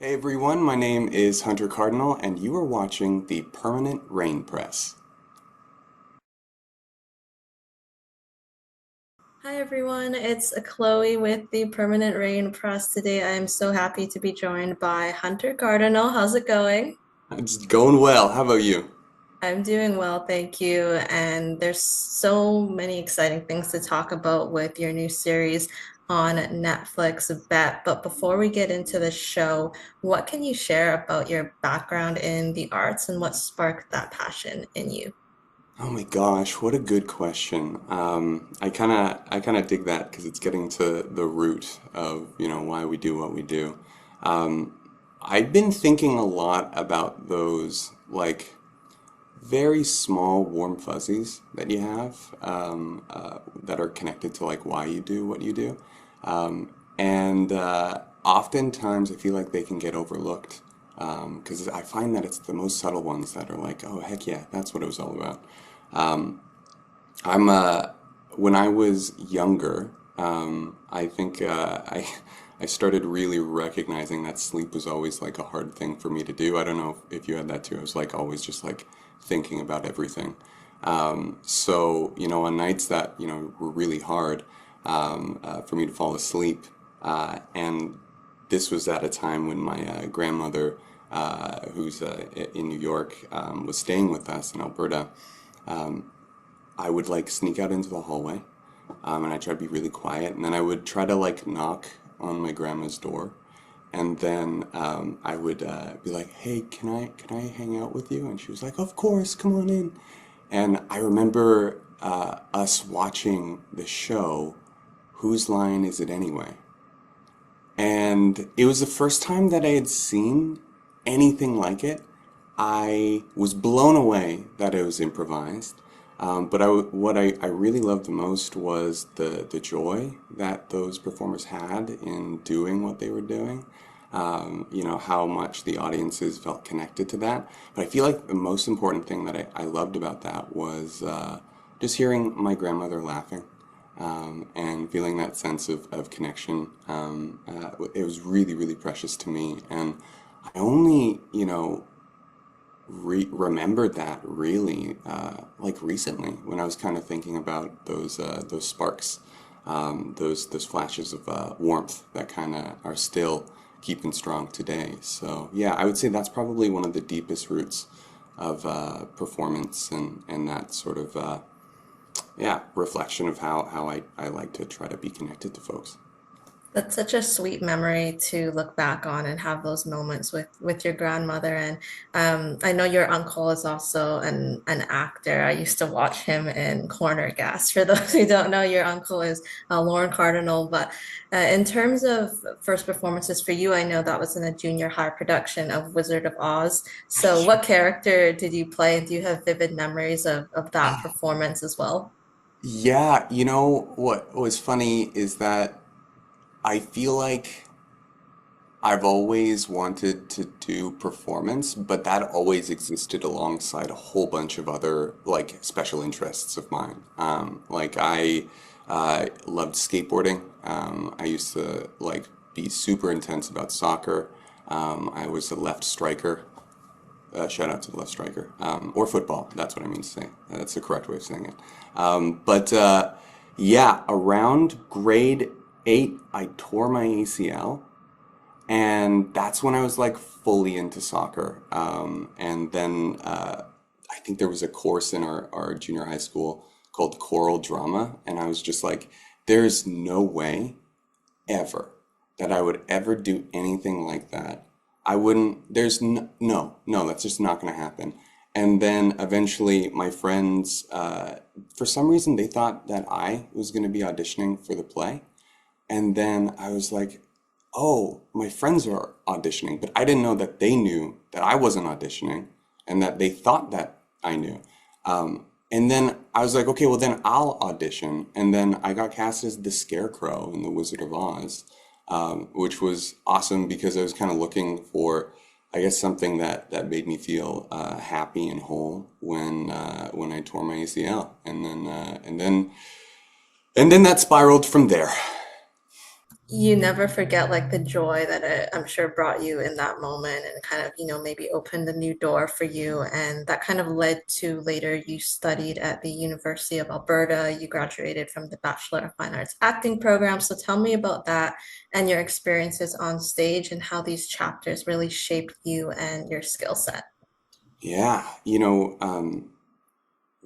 Hey everyone, my name is Hunter Cardinal, and you are watching the Permanent Rain Press. Hi everyone, it's Chloe with the Permanent Rain Press. Today I'm so happy to be joined by Hunter Cardinal. How's it going? It's going well. How about you? I'm doing well, thank you. And there's so many exciting things to talk about with your new series on Netflix, Bet. But before we get into the show, what can you share about your background in the arts and what sparked that passion in you? Oh my gosh, what a good question. I kind of dig that because it's getting to the root of, why we do what we do. Um, I've been thinking a lot about those, like, very small warm fuzzies that you have that are connected to like why you do what you do. And oftentimes I feel like they can get overlooked because I find that it's the most subtle ones that are like, oh heck yeah, that's what it was all about. I'm when I was younger, I think I started really recognizing that sleep was always like a hard thing for me to do. I don't know if you had that too. I was like always just like thinking about everything. So on nights that were really hard for me to fall asleep, and this was at a time when my grandmother, who's in New York, was staying with us in Alberta. I would like sneak out into the hallway, and I try to be really quiet, and then I would try to like knock on my grandma's door, and then I would be like, "Hey, can I hang out with you?" And she was like, "Of course, come on in." And I remember us watching the show, Whose Line Is It Anyway? And it was the first time that I had seen anything like it. I was blown away that it was improvised. But what I really loved the most was the joy that those performers had in doing what they were doing. How much the audiences felt connected to that. But I feel like the most important thing that I loved about that was just hearing my grandmother laughing and feeling that sense of connection. It was really, really precious to me. And I only, remembered that really like recently when I was kind of thinking about those sparks, those flashes of warmth that kind of are still keeping strong today. So yeah, I would say that's probably one of the deepest roots of performance and that sort of yeah, reflection of how I like to try to be connected to folks. That's such a sweet memory to look back on and have those moments with your grandmother. And I know your uncle is also an actor. I used to watch him in Corner Gas. For those who don't know, your uncle is Lauren Cardinal. But in terms of first performances for you, I know that was in a junior high production of Wizard of Oz. So, what character did you play? And do you have vivid memories of that performance as well? Yeah, what was funny is that I feel like I've always wanted to do performance, but that always existed alongside a whole bunch of other like special interests of mine. Like I loved skateboarding. I used to like be super intense about soccer. I was a left striker. Shout out to the left striker. Or football. That's what I mean to say. That's the correct way of saying it. But yeah, around grade 8, I tore my ACL. And that's when I was like fully into soccer. And then I think there was a course in our junior high school called choral drama. And I was just like, there's no way ever that I would ever do anything like that. I wouldn't, there's no, that's just not going to happen. And then eventually my friends, for some reason, they thought that I was going to be auditioning for the play. And then I was like, oh, my friends are auditioning, but I didn't know that they knew that I wasn't auditioning and that they thought that I knew. And then I was like, okay, well, then I'll audition. And then I got cast as the Scarecrow in The Wizard of Oz, which was awesome because I was kind of looking for, I guess, something that made me feel happy and whole when I tore my ACL. And then that spiraled from there. you never forget like the joy that it, I'm sure brought you in that moment and kind of, maybe opened a new door for you. And that kind of led to later you studied at the University of Alberta. You graduated from the Bachelor of Fine Arts acting program. So tell me about that and your experiences on stage and how these chapters really shaped you and your skill set. Yeah,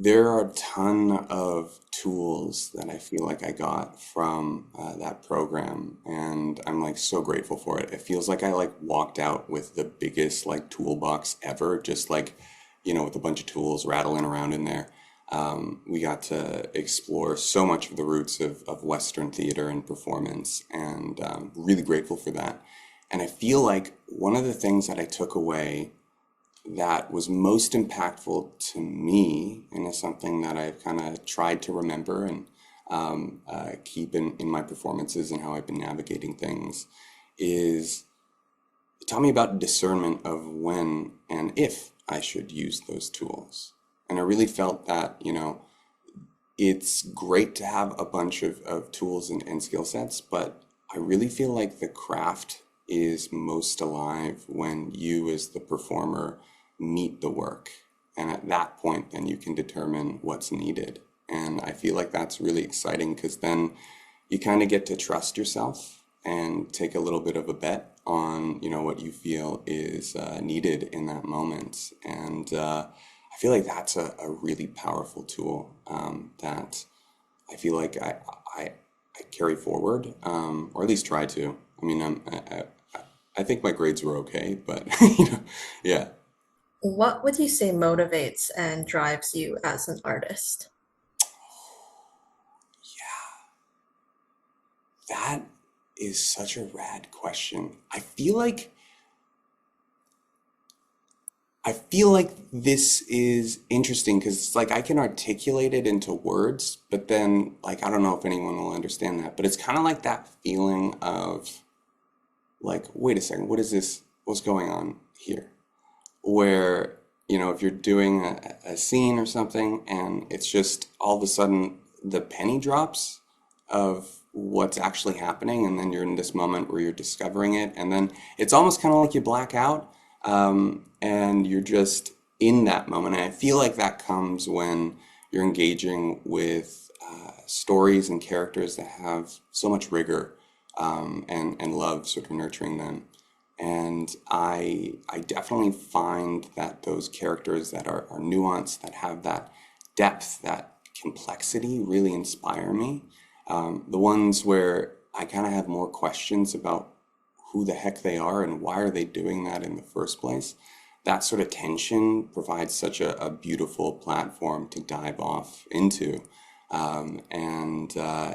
there are a ton of tools that I feel like I got from that program, and I'm like so grateful for it. It feels like I like walked out with the biggest like toolbox ever, just like, with a bunch of tools rattling around in there. We got to explore so much of the roots of Western theater and performance, and really grateful for that. And I feel like one of the things that I took away that was most impactful to me, and is something that I've kind of tried to remember and keep in my performances and how I've been navigating things, is it taught me about discernment of when and if I should use those tools. And I really felt that, it's great to have a bunch of tools and skill sets, but I really feel like the craft is most alive when you, as the performer, meet the work. And at that point, then you can determine what's needed. And I feel like that's really exciting because then you kind of get to trust yourself and take a little bit of a bet on, what you feel is needed in that moment. And I feel like that's a really powerful tool that I feel like I carry forward, or at least try to. I mean, I think my grades were okay, but yeah. What would you say motivates and drives you as an artist? That is such a rad question. I feel like this is interesting because it's like I can articulate it into words, but then like I don't know if anyone will understand that. But it's kind of like that feeling of like, wait a second, what is this? What's going on here? Where, if you're doing a scene or something and it's just all of a sudden the penny drops of what's actually happening, and then you're in this moment where you're discovering it, and then it's almost kind of like you black out, and you're just in that moment. And I feel like that comes when you're engaging with stories and characters that have so much rigor, and love sort of nurturing them. And I definitely find that those characters that are nuanced, that have that depth, that complexity, really inspire me. The ones where I kind of have more questions about who the heck they are and why are they doing that in the first place. That sort of tension provides such a beautiful platform to dive off into. And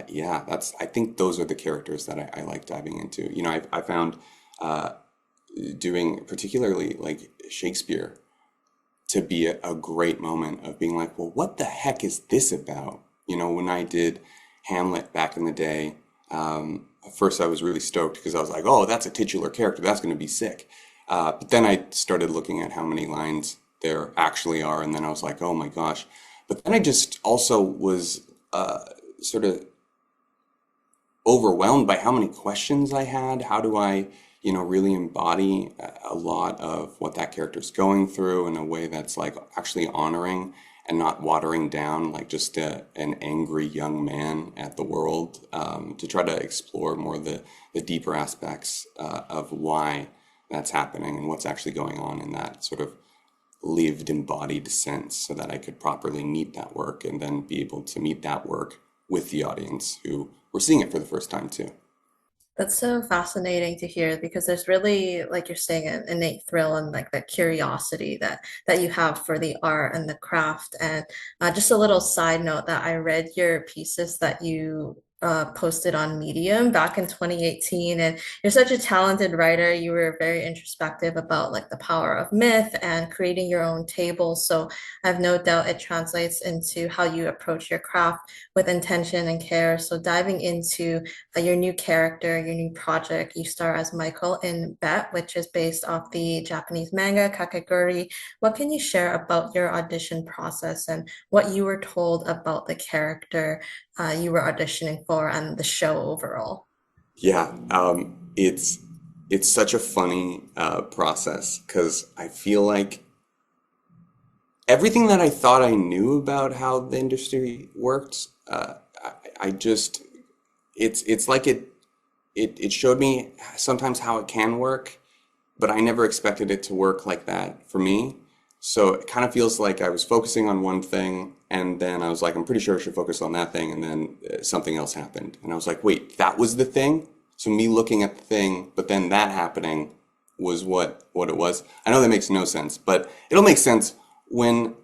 yeah, I think those are the characters that I like diving into. I found uh, doing particularly like Shakespeare to be a great moment of being like, well, what the heck is this about? When I did Hamlet back in the day, at first I was really stoked because I was like, oh, that's a titular character. That's going to be sick. But then I started looking at how many lines there actually are, and then I was like, oh my gosh. But then I just also was sort of overwhelmed by how many questions I had. How do I, really embody a lot of what that character's going through in a way that's like actually honoring and not watering down like just an angry young man at the world, to try to explore more the deeper aspects of why that's happening and what's actually going on in that sort of lived embodied sense so that I could properly meet that work and then be able to meet that work with the audience who were seeing it for the first time too. That's so fascinating to hear because there's really, like you're saying, an innate thrill and like that curiosity that you have for the art and the craft. And just a little side note that I read your pieces that you posted on Medium back in 2018, and you're such a talented writer. You were very introspective about like the power of myth and creating your own tables. So I have no doubt it translates into how you approach your craft with intention and care. So diving into your new character, your new project. You star as Michael in Bet, which is based off the Japanese manga Kakegurui. What can you share about your audition process and what you were told about the character you were auditioning for and the show overall? Yeah, it's such a funny process because I feel like everything that I thought I knew about how the industry worked, I just it's like it showed me sometimes how it can work, but I never expected it to work like that for me. So it kind of feels like I was focusing on one thing, and then I was like, I'm pretty sure I should focus on that thing, and then something else happened. And I was like, wait, that was the thing? So me looking at the thing, but then that happening was what it was. I know that makes no sense, but it'll make sense when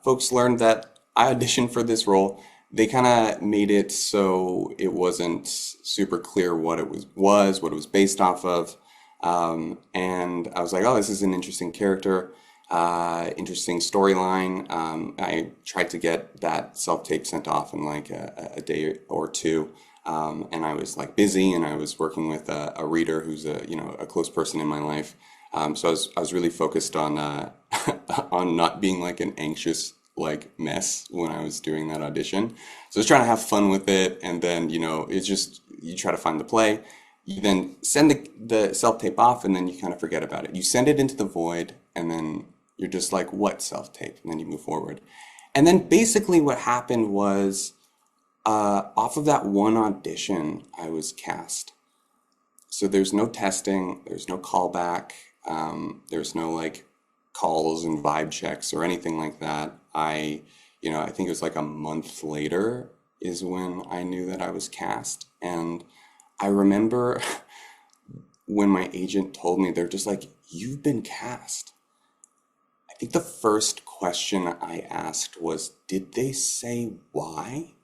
folks learned that I auditioned for this role. They kind of made it so it wasn't super clear what it was what it was based off of. And I was like, oh, this is an interesting character, interesting storyline. I tried to get that self-tape sent off in like a day or two. And I was like busy and I was working with a reader who's a close person in my life. So I was really focused on on not being like an anxious like mess when I was doing that audition. So I was trying to have fun with it, and then it's just you try to find the play, you then send the self tape off, and then you kind of forget about it. You send it into the void, and then you're just like, what self tape? And then you move forward. And then basically what happened was off of that one audition, I was cast. So there's no testing, there's no callback, there's no like calls and vibe checks or anything like that. I think it was like a month later is when I knew that I was cast. And I remember when my agent told me, they're just like, you've been cast. I think the first question I asked was, did they say why?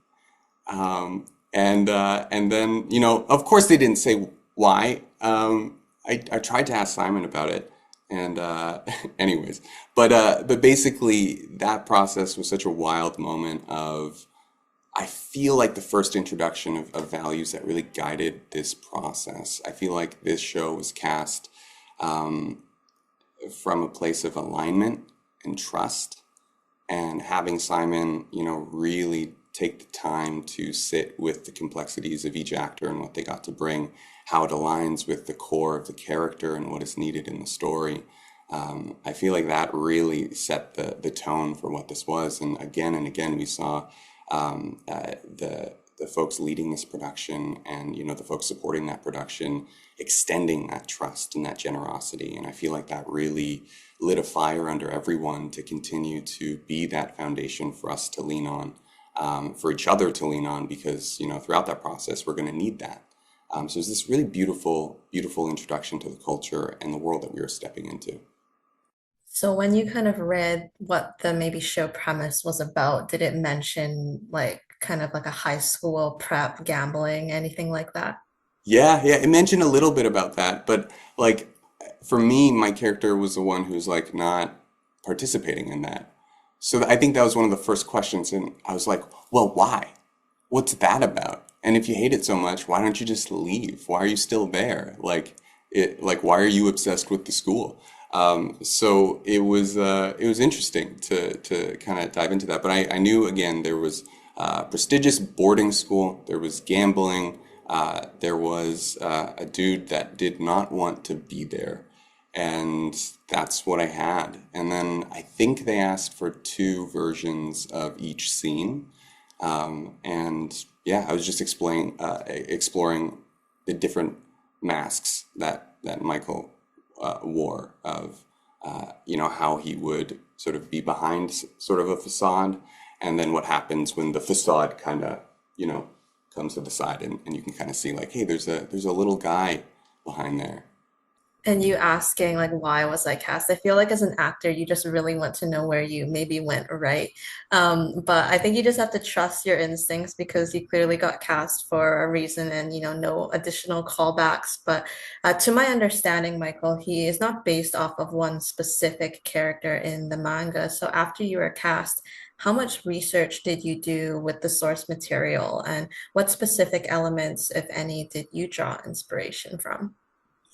And then of course they didn't say why. I tried to ask Simon about it, and anyways, but basically that process was such a wild moment of I feel like the first introduction of values that really guided this process. I feel like this show was cast um, from a place of alignment and trust, and having Simon, really take the time to sit with the complexities of each actor and what they got to bring, how it aligns with the core of the character and what is needed in the story. I feel like that really set the tone for what this was. And again, we saw the folks leading this production and the folks supporting that production extending that trust and that generosity. And I feel like that really lit a fire under everyone to continue to be that foundation for us to lean on, for each other to lean on, because throughout that process we're going to need that. So it's this really beautiful, beautiful introduction to the culture and the world that we were stepping into. So when you kind of read what the maybe show premise was about, did it mention like kind of like a high school prep gambling, anything like that? Yeah, yeah, it mentioned a little bit about that, but like for me, my character was the one who's like not participating in that. So I think that was one of the first questions, and I was like, well, why? What's that about? And if you hate it so much, why don't you just leave? Why are you still there? Like why are you obsessed with the school? So it was interesting to kind of dive into that. But I knew again there was prestigious boarding school, there was gambling, there was a dude that did not want to be there, and that's what I had. And then I think they asked for two versions of each scene. And yeah, I was just exploring the different masks that Michael wore of, how he would sort of be behind sort of a facade, and then what happens when the facade kind of, you know, comes to the side, and you can kind of see like, hey, there's a little guy behind there. And you asking like why was I cast? I feel like as an actor, you just really want to know where you maybe went right. But I think you just have to trust your instincts because you clearly got cast for a reason and no additional callbacks. But to my understanding, Michael, he is not based off of one specific character in the manga. So after you were cast, how much research did you do with the source material and what specific elements, if any, did you draw inspiration from?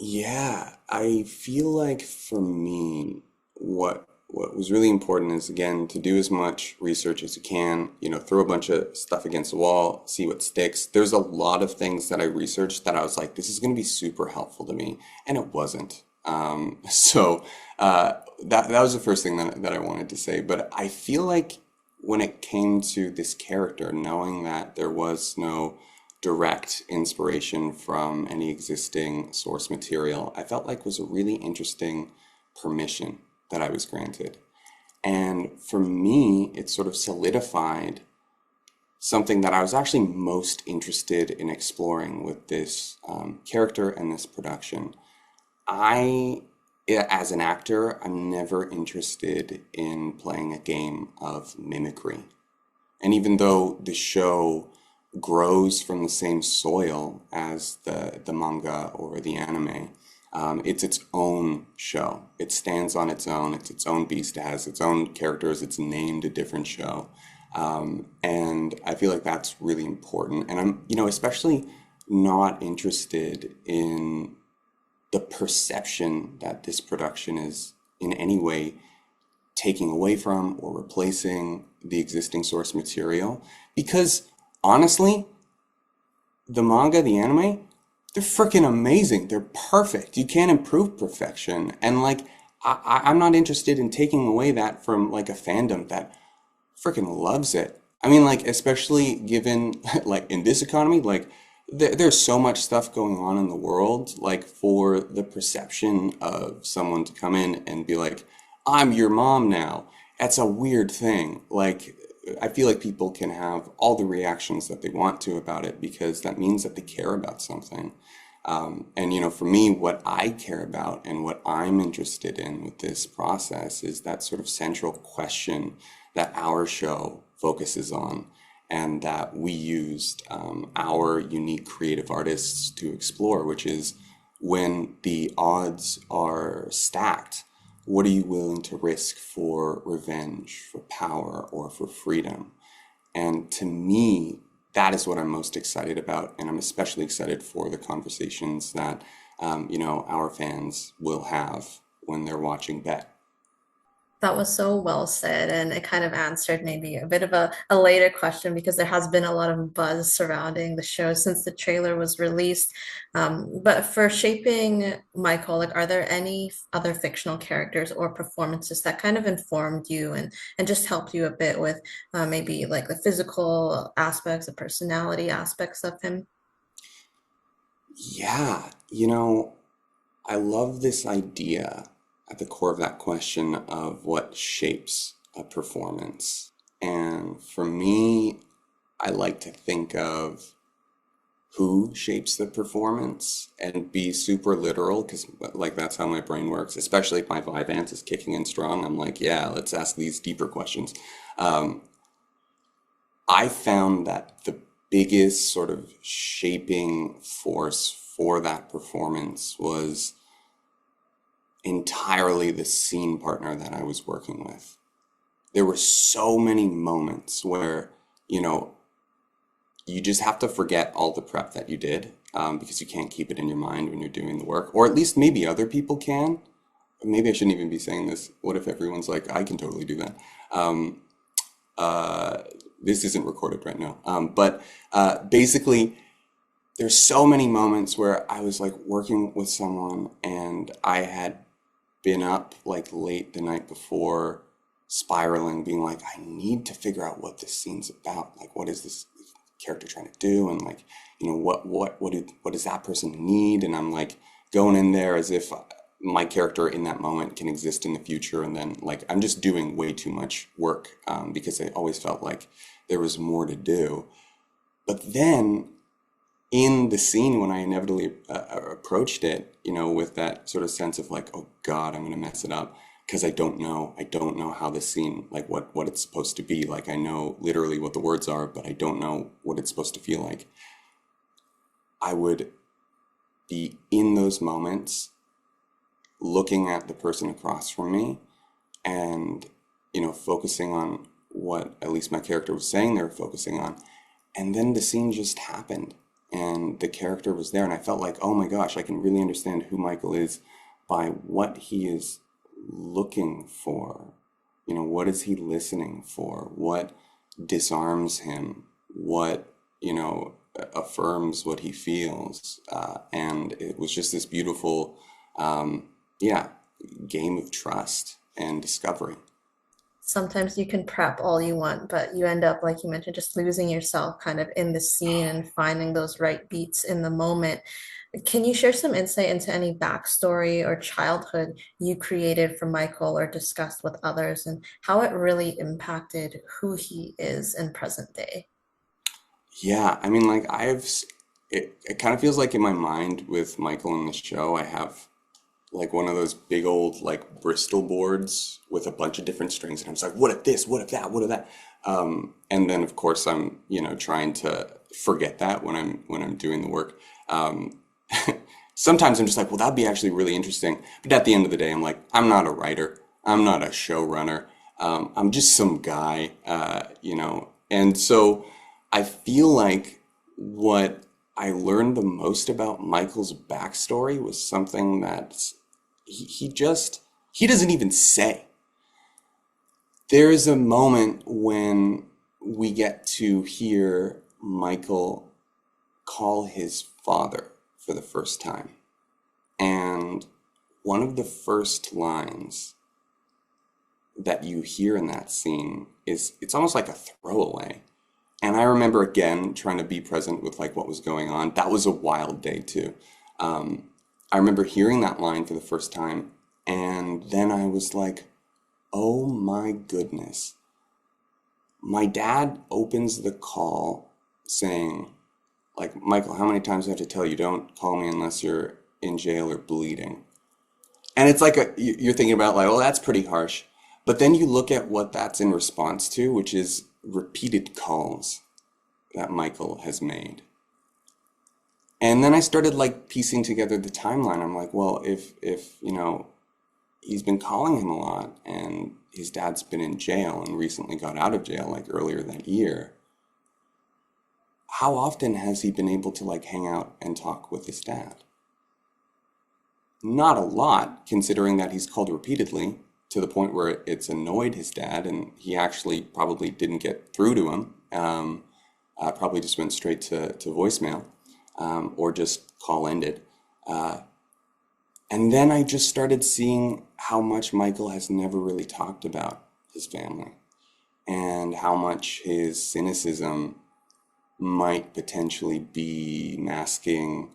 Yeah, I feel like for me, what what was really important is, again, to do as much research as you can, throw a bunch of stuff against the wall, see what sticks. There's a lot of things that I researched that I was like, this is going to be super helpful to me, and it wasn't. That was the first thing that I wanted to say. But I feel like when it came to this character, knowing that there was no direct inspiration from any existing source material, I felt like was a really interesting permission that I was granted. And for me, it sort of solidified something that I was actually most interested in exploring with this character and this production. I, as an actor, I'm never interested in playing a game of mimicry. And even though the show grows from the same soil as the manga or the anime, it's its own show. It stands on its own. It's its own beast. It has its own characters. It's named a different show. And I feel like that's really important. And I'm, especially not interested in the perception that this production is in any way taking away from or replacing the existing source material. Because honestly, the manga, the anime, they're freaking amazing. They're perfect. You can't improve perfection. And like, I'm not interested in taking away that from like a fandom that freaking loves it. I mean, like, especially given like in this economy, like there's so much stuff going on in the world, like for the perception of someone to come in and be like, I'm your mom now. That's a weird thing. Like, I feel like people can have all the reactions that they want to about it because that means that they care about something. For me, what I care about and what I'm interested in with this process is that sort of central question that our show focuses on and that we used our unique creative artists to explore, which is when the odds are stacked, what are you willing to risk for revenge, for power, or for freedom? And to me, that is what I'm most excited about. And I'm especially excited for the conversations that, our fans will have when they're watching Bet. That was so well said, and it kind of answered maybe a bit of a later question because there has been a lot of buzz surrounding the show since the trailer was released. But for shaping Michael, like, are there any other fictional characters or performances that kind of informed you and just helped you a bit with maybe like the physical aspects, the personality aspects of him? Yeah, I love this idea at the core of that question of what shapes a performance. And for me, I like to think of who shapes the performance and be super literal because like that's how my brain works, especially if my Vyvanse is kicking in strong. I'm like, yeah, let's ask these deeper questions. Um, I found that the biggest sort of shaping force for that performance was entirely the scene partner that I was working with. There were so many moments where, you know, you just have to forget all the prep that you did because you can't keep it in your mind when you're doing the work, or at least maybe other people can. Maybe I shouldn't even be saying this. What if everyone's like, I can totally do that? Um, uh, this isn't recorded right now. But basically, there's so many moments where I was like working with someone and I had been up like late the night before, spiraling, being like, I need to figure out what this scene's about. Like, what is this character trying to do? And like, you know, what does that person need? And I'm like going in there as if my character in that moment can exist in the future. And then like, I'm just doing way too much work because I always felt like there was more to do. But then in the scene when I inevitably approached it, you know, with that sort of sense of like, oh God, I'm gonna mess it up because I don't know how this scene, like what it's supposed to be. Like I know literally what the words are, but I don't know what it's supposed to feel like. I would be in those moments looking at the person across from me and, you know, focusing on what at least my character was saying they were focusing on. And then the scene just happened and the character was there. And I felt like, oh my gosh, I can really understand who Michael is by what he is looking for. what is he listening for? What disarms him? What, affirms what he feels? And it was just this beautiful, yeah, game of trust and discovery. Sometimes you can prep all you want, but you end up, like you mentioned, just losing yourself kind of in the scene and finding those right beats in the moment. Can you share some insight into any backstory or childhood you created for Michael or discussed with others and how it really impacted who he is in present day? Yeah, I mean, like it kind of feels like in my mind with Michael in the show, I have like one of those big old like Bristol boards with a bunch of different strings, and I'm just like, what if this? What if that? What if that? And then of course I'm, trying to forget that when I'm doing the work. Um, Sometimes I'm just like, well, that'd be actually really interesting. But at the end of the day, I'm like, I'm not a writer. I'm not a showrunner. I'm just some guy, And so I feel like what I learned the most about Michael's backstory was something that he doesn't even say. There is a moment when we get to hear Michael call his father for the first time. And one of the first lines that you hear in that scene is it's almost like a throwaway. And I remember again trying to be present with like what was going on. That was a wild day too. I remember hearing that line for the first time, and then I was like, oh my goodness. My dad opens the call saying, like, Michael, how many times do I have to tell you, don't call me unless you're in jail or bleeding? And it's like you're thinking about like, oh, that's pretty harsh. But then you look at what that's in response to, which is repeated calls that Michael has made. And then I started like piecing together the timeline. I'm like, well, if he's been calling him a lot and his dad's been in jail and recently got out of jail like earlier that year, how often has he been able to like hang out and talk with his dad? Not a lot, considering that he's called repeatedly to the point where it's annoyed his dad, and he actually probably didn't get through to him. Probably just went straight to voicemail, or just call ended. Uh, and then I just started seeing how much Michael has never really talked about his family and how much his cynicism might potentially be masking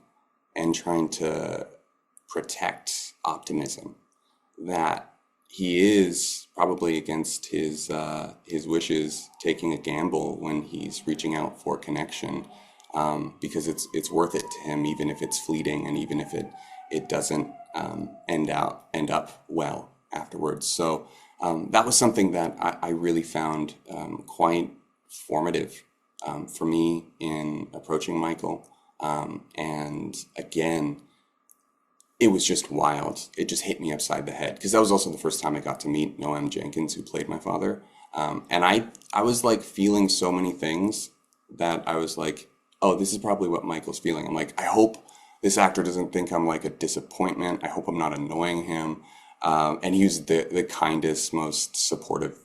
and trying to protect optimism. That he is probably against his wishes, taking a gamble when he's reaching out for connection, because it's worth it to him, even if it's fleeting and even if it doesn't end up well afterwards. So that was something that I really found quite formative for me in approaching Michael. And again, it was just wild. It just hit me upside the head because that was also the first time I got to meet Noam Jenkins, who played my father. And I was like feeling so many things that I was like, oh, this is probably what Michael's feeling. I'm like, I hope this actor doesn't think I'm like a disappointment. I hope I'm not annoying him. And he was the kindest, most supportive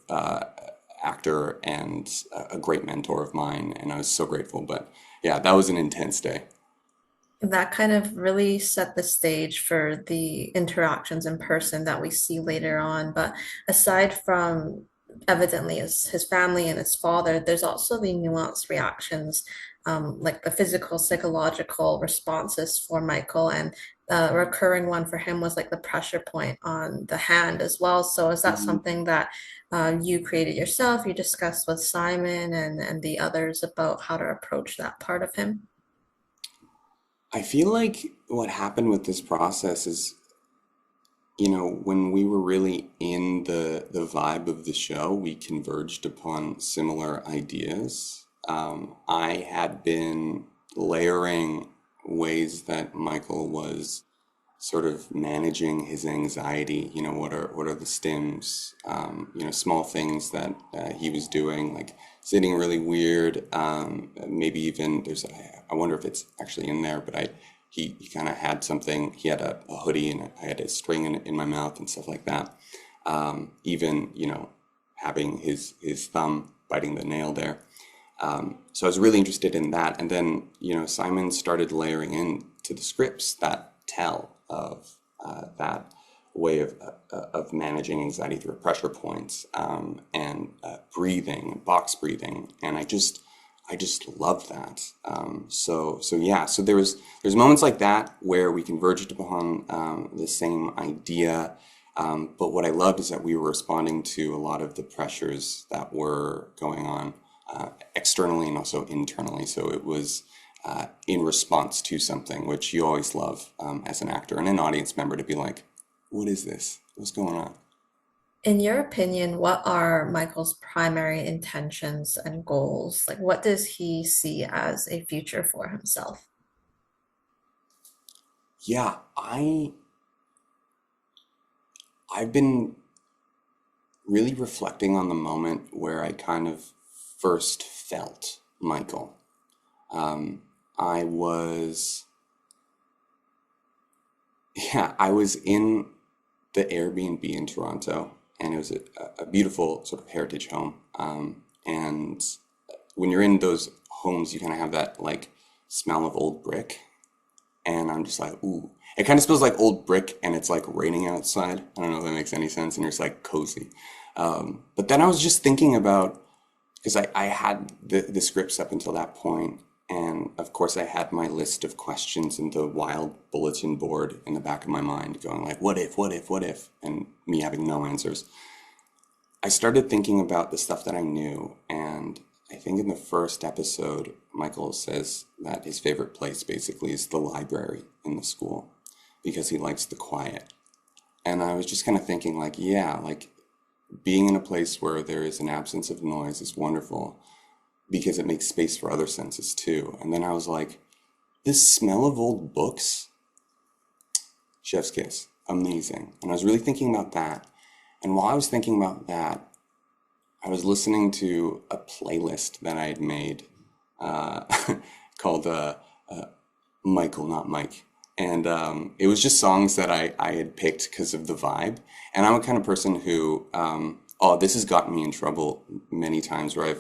actor and a great mentor of mine. And I was so grateful. But yeah, that was an intense day. That kind of really set the stage for the interactions in person that we see later on. But aside from evidently his family and his father, there's also the nuanced reactions, like the physical, psychological responses for Michael. And a recurring one for him was like the pressure point on the hand as well. So is that Mhm. something that you created yourself? You discussed with Simon and the others about how to approach that part of him? I feel like what happened with this process is, when we were really in the vibe of the show, we converged upon similar ideas. I had been layering ways that Michael was sort of managing his anxiety. What are the stims? Small things that he was doing, like sitting really weird. Maybe even I wonder if it's actually in there, but he kind of had something. He had a hoodie, and I had a string in my mouth and stuff like that. Even having his thumb biting the nail there. So I was really interested in that. And then, Simon started layering in to the scripts that tell of that way of managing anxiety through pressure points, and breathing, box breathing. And I just love that. So yeah, so there's moments like that where we converged upon the same idea. But what I loved is that we were responding to a lot of the pressures that were going on externally and also internally. So it was in response to something, which you always love as an actor and an audience member to be like, what is this? What's going on? In your opinion, what are Michael's primary intentions and goals? Like, what does he see as a future for himself? Yeah, I've been really reflecting on the moment where I kind of first felt Michael. I was, yeah, I was in the Airbnb in Toronto, and it was a beautiful sort of heritage home. And when you're in those homes, you kind of have that like smell of old brick. And I'm just like, ooh. It kind of smells like old brick and it's like raining outside. I don't know if that makes any sense. And it's like cozy. But then I was just thinking about, because I had the scripts up until that point, and of course I had my list of questions in the wild bulletin board in the back of my mind going like, what if, what if, what if, and me having no answers. I started thinking about the stuff that I knew, and I think in the first episode, Michael says that his favorite place basically is the library in the school because he likes the quiet. And I was just kind of thinking like, yeah, like being in a place where there is an absence of noise is wonderful because it makes space for other senses too. And then I was like, this smell of old books, chef's kiss, amazing. And I was really thinking about that. And while I was thinking about that, I was listening to a playlist that I had made uh, called Michael, Not Mike. And it was just songs that I had picked because of the vibe. And I'm a kind of person who, this has gotten me in trouble many times where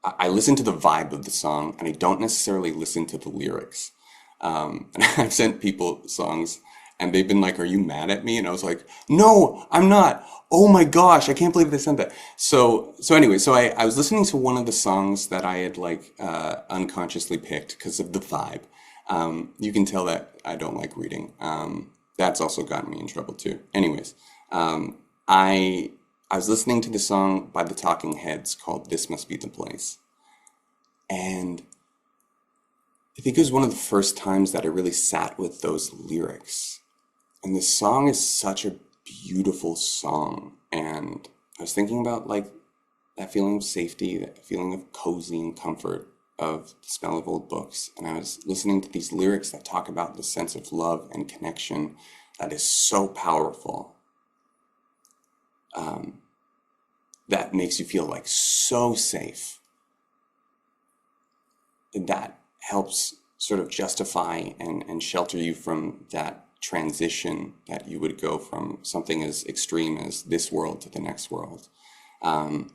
I listen to the vibe of the song and I don't necessarily listen to the lyrics. And I've sent people songs and they've been like, are you mad at me? And I was like, no, I'm not. Oh my gosh, I can't believe they sent that. So anyway, I was listening to one of the songs that I had like unconsciously picked because of the vibe. You can tell that I don't like reading. That's also gotten me in trouble too. Anyways, I was listening to the song by the Talking Heads called This Must Be the Place. And I think it was one of the first times that I really sat with those lyrics. And the song is such a beautiful song. And I was thinking about like that feeling of safety, that feeling of cozy and comfort of the smell of old books. And I was listening to these lyrics that talk about the sense of love and connection that is so powerful. That makes you feel like so safe. That helps sort of justify and shelter you from that transition that you would go from something as extreme as this world to the next world. Um,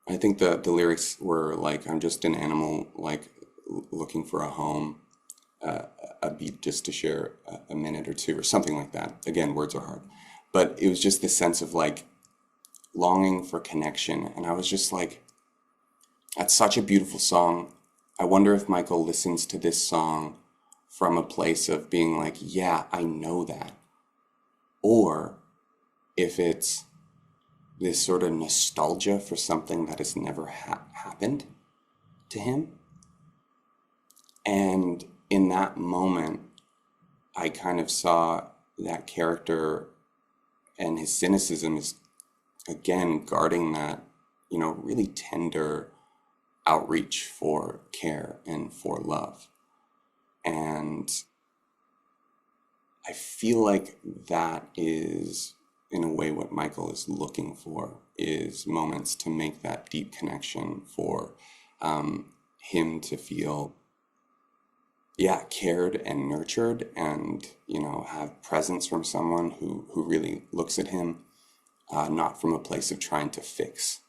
I think the lyrics were like, I'm just an animal, like looking for a home, uh, a beat just to share a minute or two, or something like that. Again, words are hard. But it was just this sense of like longing for connection. And I was just like, that's such a beautiful song. I wonder if Michael listens to this song from a place of being like, yeah, I know that. Or if it's this sort of nostalgia for something that has never happened to him. And in that moment, I kind of saw that character and his cynicism is, again, guarding that, really tender outreach for care and for love. And I feel like that is, in a way, what Michael is looking for is moments to make that deep connection for him to feel, yeah, cared and nurtured and, have presence from someone who really looks at him not from a place of trying to fix,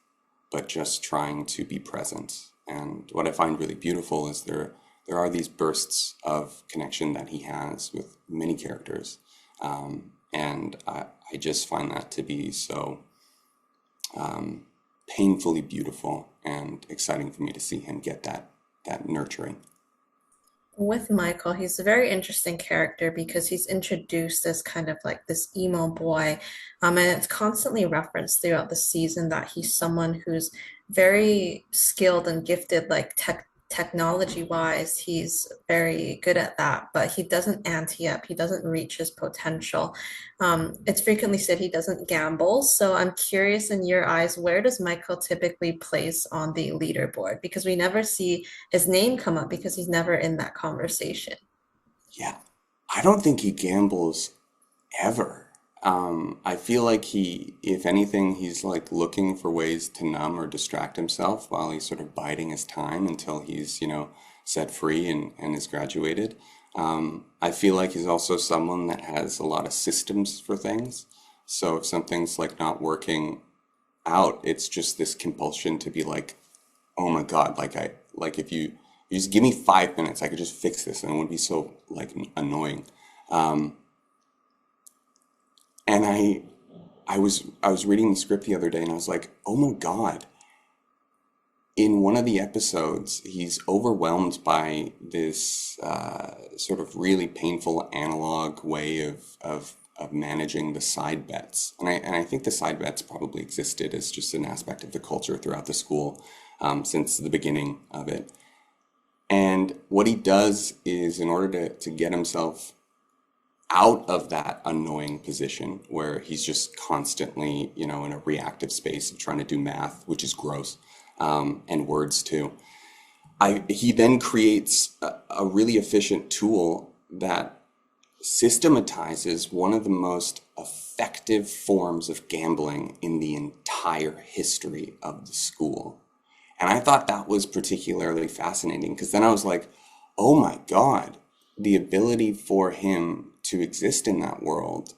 but just trying to be present. And what I find really beautiful is there are these bursts of connection that he has with many characters, and I just find that to be so painfully beautiful and exciting for me to see him get that nurturing. With Michael, he's a very interesting character because he's introduced as kind of like this emo boy. And it's constantly referenced throughout the season that he's someone who's very skilled and gifted, like technology wise. He's very good at that, but he doesn't ante up. He doesn't reach his potential. It's frequently said he doesn't gamble. So I'm curious, in your eyes, where does Michael typically place on the leaderboard? Because we never see his name come up because he's never in that conversation. Yeah, I don't think he gambles ever. I feel like if anything, he's like looking for ways to numb or distract himself while he's sort of biding his time until he's, set free and is graduated. I feel like he's also someone that has a lot of systems for things. So if something's like not working out, it's just this compulsion to be like, oh my God, like if you just give me 5 minutes, I could just fix this and it wouldn't be so like annoying. Um, and I was reading the script the other day and I was like, oh my God. In one of the episodes, he's overwhelmed by this sort of really painful analog way of managing the side bets. And I think the side bets probably existed as just an aspect of the culture throughout the school since the beginning of it. And what he does is, in order to get himself out of that annoying position where he's just constantly, in a reactive space of trying to do math, which is gross, and words too. He then creates a really efficient tool that systematizes one of the most effective forms of gambling in the entire history of the school. And I thought that was particularly fascinating because then I was like, oh my God, the ability for him to exist in that world,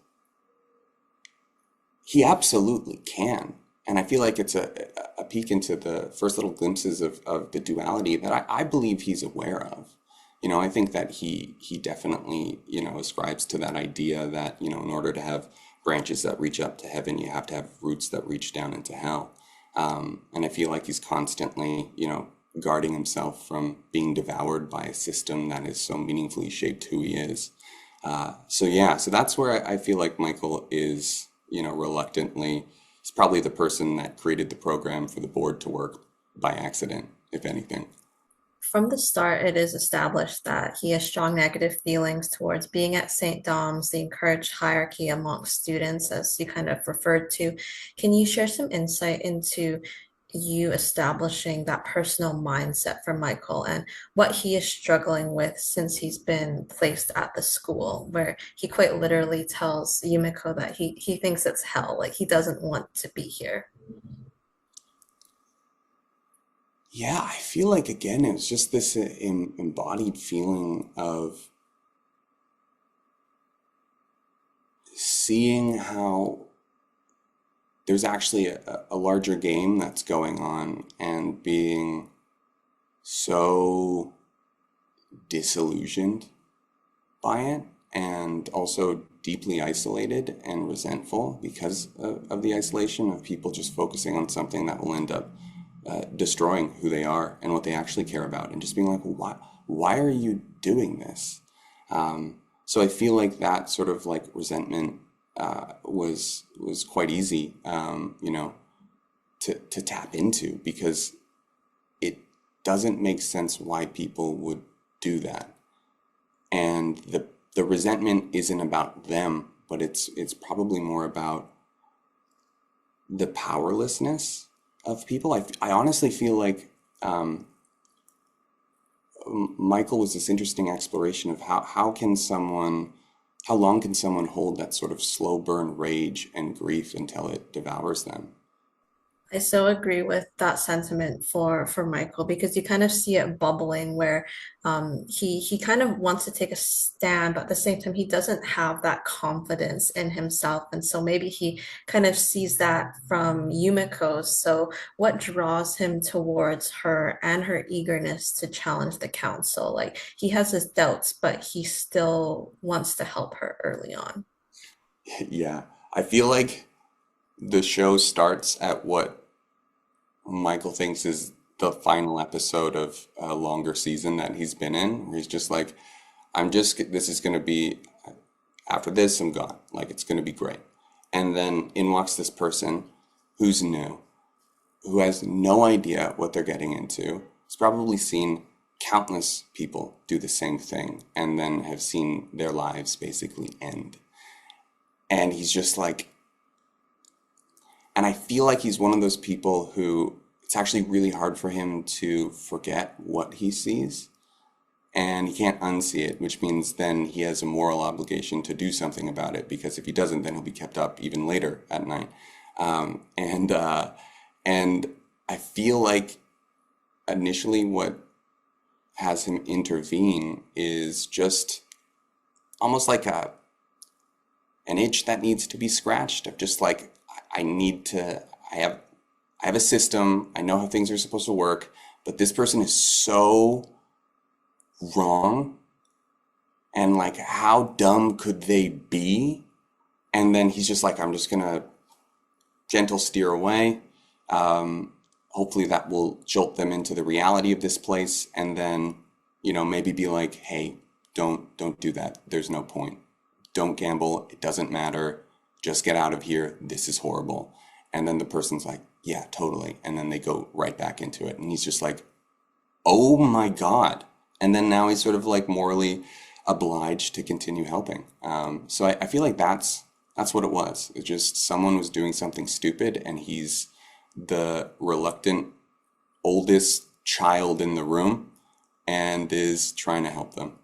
he absolutely can. And I feel like it's a peek into the first little glimpses of the duality that I believe he's aware of. I think that he definitely, ascribes to that idea that, in order to have branches that reach up to heaven, you have to have roots that reach down into hell. And I feel like he's constantly, guarding himself from being devoured by a system that has so meaningfully shaped who he is. So yeah, so that's where I feel like Michael is, reluctantly, he's probably the person that created the program for the board to work by accident, if anything. From the start, it is established that he has strong negative feelings towards being at St. Dom's, the encouraged hierarchy amongst students, as you kind of referred to. Can you share some insight into you establishing that personal mindset for Michael and what he is struggling with since he's been placed at the school, where he quite literally tells Yumeko that he thinks it's hell, like he doesn't want to be here? Yeah, I feel like again, it was just this embodied feeling of seeing how there's actually a larger game that's going on and being so disillusioned by it and also deeply isolated and resentful because of the isolation of people just focusing on something that will end up destroying who they are and what they actually care about and just being like, why are you doing this? So I feel like that sort of like resentment was quite easy, to tap into because it doesn't make sense why people would do that. And the resentment isn't about them, but it's probably more about the powerlessness of people. I honestly feel like Michael was this interesting exploration of how long can someone hold that sort of slow burn rage and grief until it devours them? I so agree with that sentiment for Michael because you kind of see it bubbling where he kind of wants to take a stand, but at the same time he doesn't have that confidence in himself, and so maybe he kind of sees that from Yumeko. So what draws him towards her and her eagerness to challenge the council? Like he has his doubts, but he still wants to help her early on. Yeah, I feel like the show starts at what Michael thinks is the final episode of a longer season that he's been in, where he's just like, this is going to be, after this, I'm gone. Like, it's going to be great. And then in walks this person who's new, who has no idea what they're getting into. He's probably seen countless people do the same thing and then have seen their lives basically end. And he's just like, and I feel like he's one of those people who it's actually really hard for him to forget what he sees and he can't unsee it, which means then he has a moral obligation to do something about it because if he doesn't, then he'll be kept up even later at night. Um, and uh, and I feel like initially what has him intervene is just almost like an itch that needs to be scratched of just like I need to I have a system, I know how things are supposed to work, but this person is so wrong and like how dumb could they be? And then he's just like I'm just gonna gentle steer away. Hopefully that will jolt them into the reality of this place and then maybe be like hey, don't do that, there's no point, don't gamble, it doesn't matter, just get out of here, this is horrible. And then the person's like yeah, totally, and then they go right back into it and he's just like oh my god, and then now he's sort of like morally obliged to continue helping. So I feel like that's what it was. It's just someone was doing something stupid and he's the reluctant oldest child in the room and is trying to help them.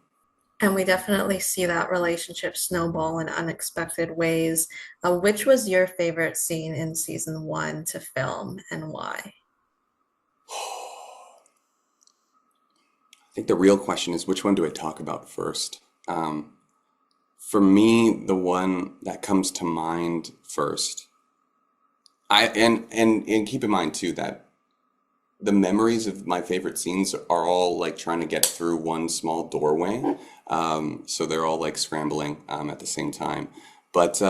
And we definitely see that relationship snowball in unexpected ways. Which was your favorite scene in season one to film and why? I think the real question is which one do I talk about first? For me, the one that comes to mind first, and keep in mind too that the memories of my favorite scenes are all like trying to get through one small doorway. So they're all like scrambling at the same time. But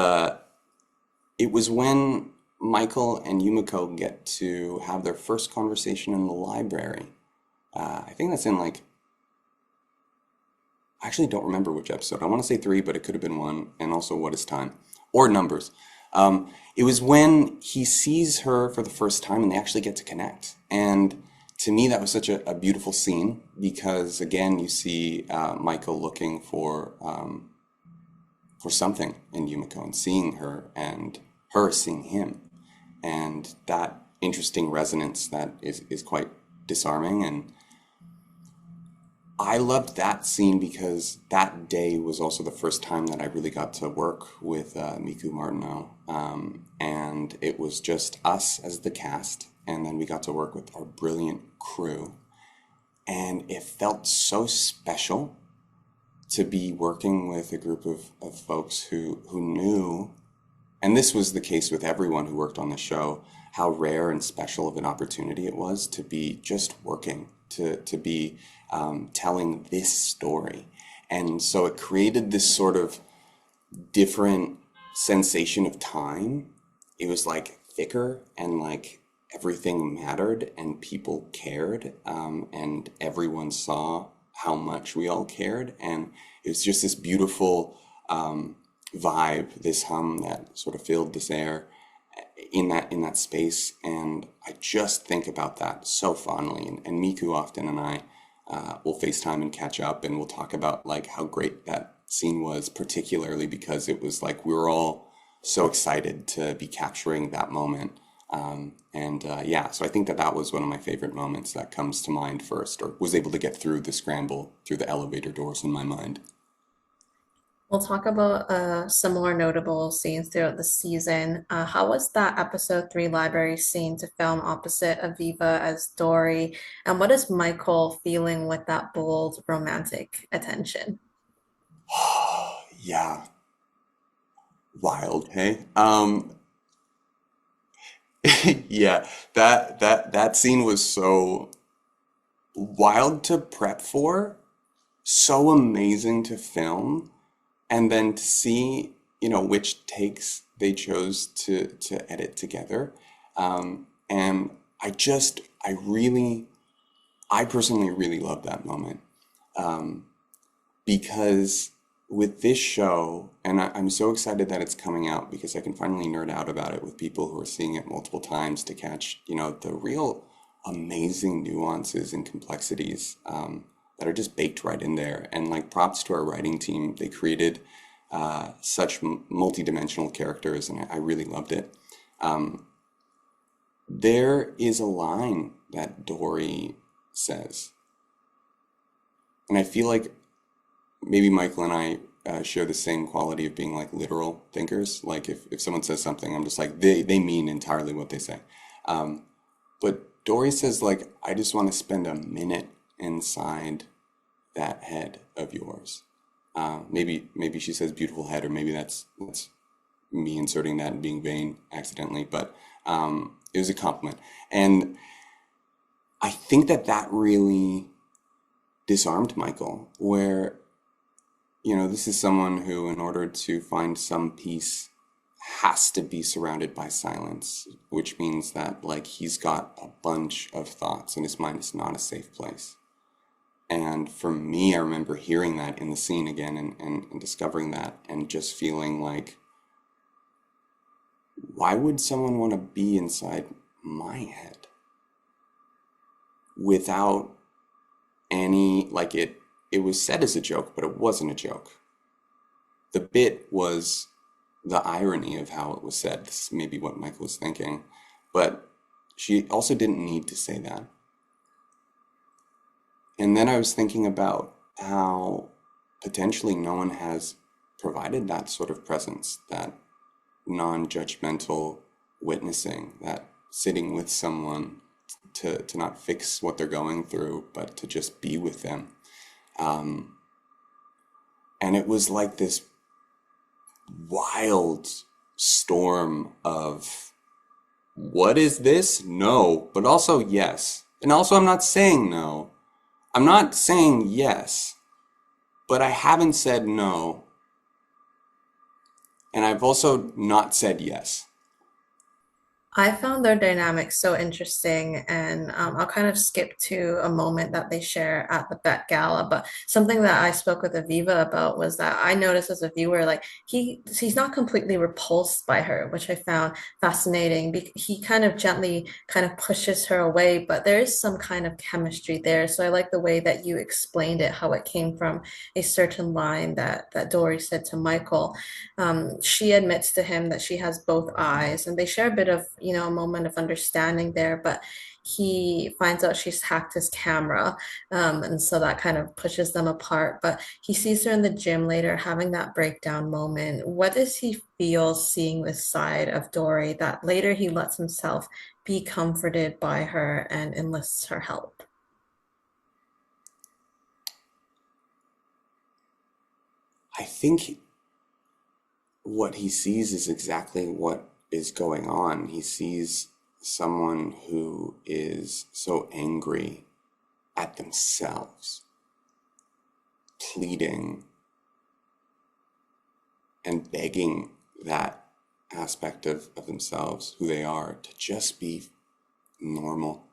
it was when Michael and Yumiko get to have their first conversation in the library. I think that's in like, I actually don't remember which episode. I want to say three, but it could have been one. And also, what is time? Or numbers. It was when he sees her for the first time and they actually get to connect. And to me, that was such a beautiful scene because, again, you see Michael looking for something in Yumiko and seeing her and her seeing him. And that interesting resonance that is quite disarming. And I loved that scene because that day was also the first time that I really got to work with Miku Martineau. And it was just us as the cast, and then we got to work with our brilliant crew. And it felt so special to be working with a group of folks who knew, and this was the case with everyone who worked on the show, how rare and special of an opportunity it was to be just working, to be telling this story. And so it created this sort of different sensation of time. It was like thicker and like everything mattered and people cared, and everyone saw how much we all cared. And it was just this beautiful vibe, this hum that sort of filled this air in that space. And I just think about that so fondly. And Miku often and I will FaceTime and catch up, and we'll talk about like how great that scene was, particularly because it was like we were all so excited to be capturing that moment. Yeah, so I think that was one of my favorite moments that comes to mind first, or was able to get through the scramble through the elevator doors in my mind. We'll talk about similar notable scenes throughout the season. How was that episode 3 library scene to film opposite Aviva as Dory? And what is Michael feeling with that bold romantic attention? Yeah, wild, hey? Yeah, that scene was so wild to prep for, so amazing to film, and then to see, which takes they chose to edit together. And I personally really love that moment. Um, because with this show, and I'm so excited that it's coming out because I can finally nerd out about it with people who are seeing it multiple times to catch, the real amazing nuances and complexities that are just baked right in there. And like props to our writing team, they created such multi-dimensional characters, and I really loved it. Um, there is a line that Dory says, and I feel like maybe Michael and I share the same quality of being like literal thinkers. Like if someone says something, I'm just like, they mean entirely what they say. Um, but Dory says like, I just want to spend a minute inside that head of yours. Maybe she says beautiful head, or maybe that's me inserting that and being vain accidentally. But it was a compliment, and I think that really disarmed Michael, where this is someone who, in order to find some peace, has to be surrounded by silence, which means that, like, he's got a bunch of thoughts and his mind is not a safe place. And for me, I remember hearing that in the scene again and discovering that and just feeling like, why would someone want to be inside my head without any, like, it was said as a joke, but it wasn't a joke. The bit was the irony of how it was said. This is maybe what Michael was thinking. But she also didn't need to say that. And then I was thinking about how potentially no one has provided that sort of presence, that non-judgmental witnessing, that sitting with someone to not fix what they're going through, but to just be with them. Um, and it was like this wild storm of what is this? No, but also yes. And also, I'm not saying no. I'm not saying yes, but I haven't said no. And I've also not said yes. I found their dynamic so interesting, and I'll kind of skip to a moment that they share at the Met Gala. But something that I spoke with Aviva about was that I noticed as a viewer, like he's not completely repulsed by her, which I found fascinating. He kind of gently kind of pushes her away, but there is some kind of chemistry there. So I like the way that you explained it, how it came from a certain line that Dory said to Michael. She admits to him that she has both eyes, and they share a bit of, a moment of understanding there, but he finds out she's hacked his camera, and so that kind of pushes them apart. But he sees her in the gym later having that breakdown moment. What does he feel seeing this side of Dory that later he lets himself be comforted by her and enlists her help? I think what he sees is exactly what is going on. He sees someone who is so angry at themselves, pleading and begging that aspect of themselves, who they are, to just be normal,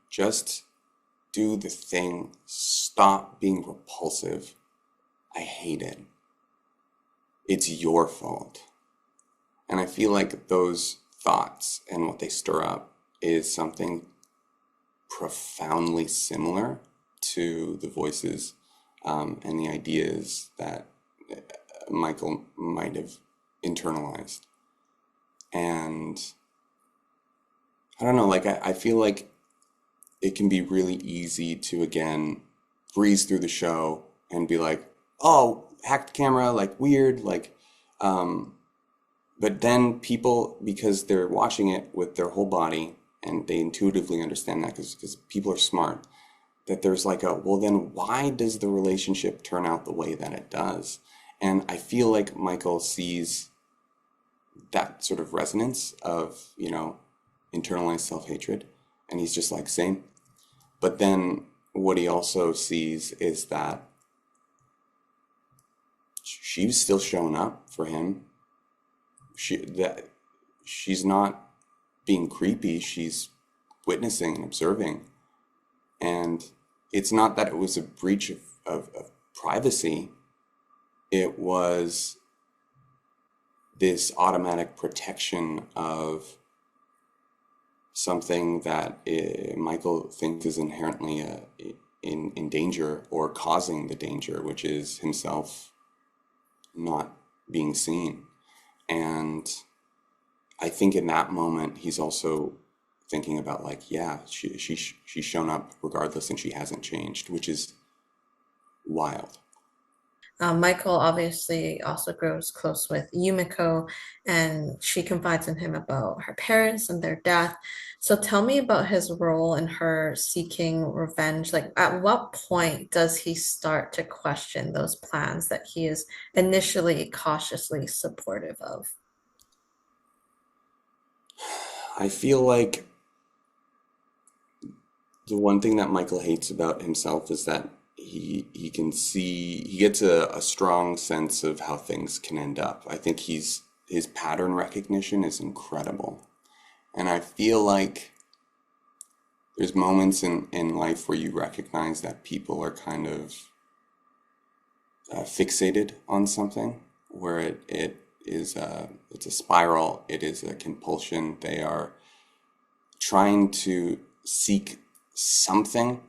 just do the thing, stop being repulsive. I hate it. It's your fault. And I feel like those thoughts and what they stir up is something profoundly similar to the voices and the ideas that Michael might have internalized. And I don't know, like, I feel like it can be really easy to, again, breeze through the show and be like, oh, hacked camera, like weird, like, um, but then people, because they're watching it with their whole body and they intuitively understand that because people are smart, that there's like a, well, then why does the relationship turn out the way that it does? And I feel like Michael sees that sort of resonance of, internalized self-hatred. And he's just like, same. But then what he also sees is that she's still showing up for him. She's not being creepy. She's witnessing and observing. And it's not that it was a breach of privacy. It was this automatic protection of something that Michael thinks is inherently in danger or causing the danger, which is himself not being seen. And I think in that moment, he's also thinking about like, yeah, she's shown up regardless and she hasn't changed, which is wild. Michael obviously also grows close with Yumeko, and she confides in him about her parents and their death. So tell me about his role in her seeking revenge. Like, at what point does he start to question those plans that he is initially cautiously supportive of? I feel like the one thing that Michael hates about himself is that he can see, he gets a strong sense of how things can end up. I think his pattern recognition is incredible. And I feel like there's moments in life where you recognize that people are kind of fixated on something, where it is it's a spiral, it is a compulsion. They are trying to seek something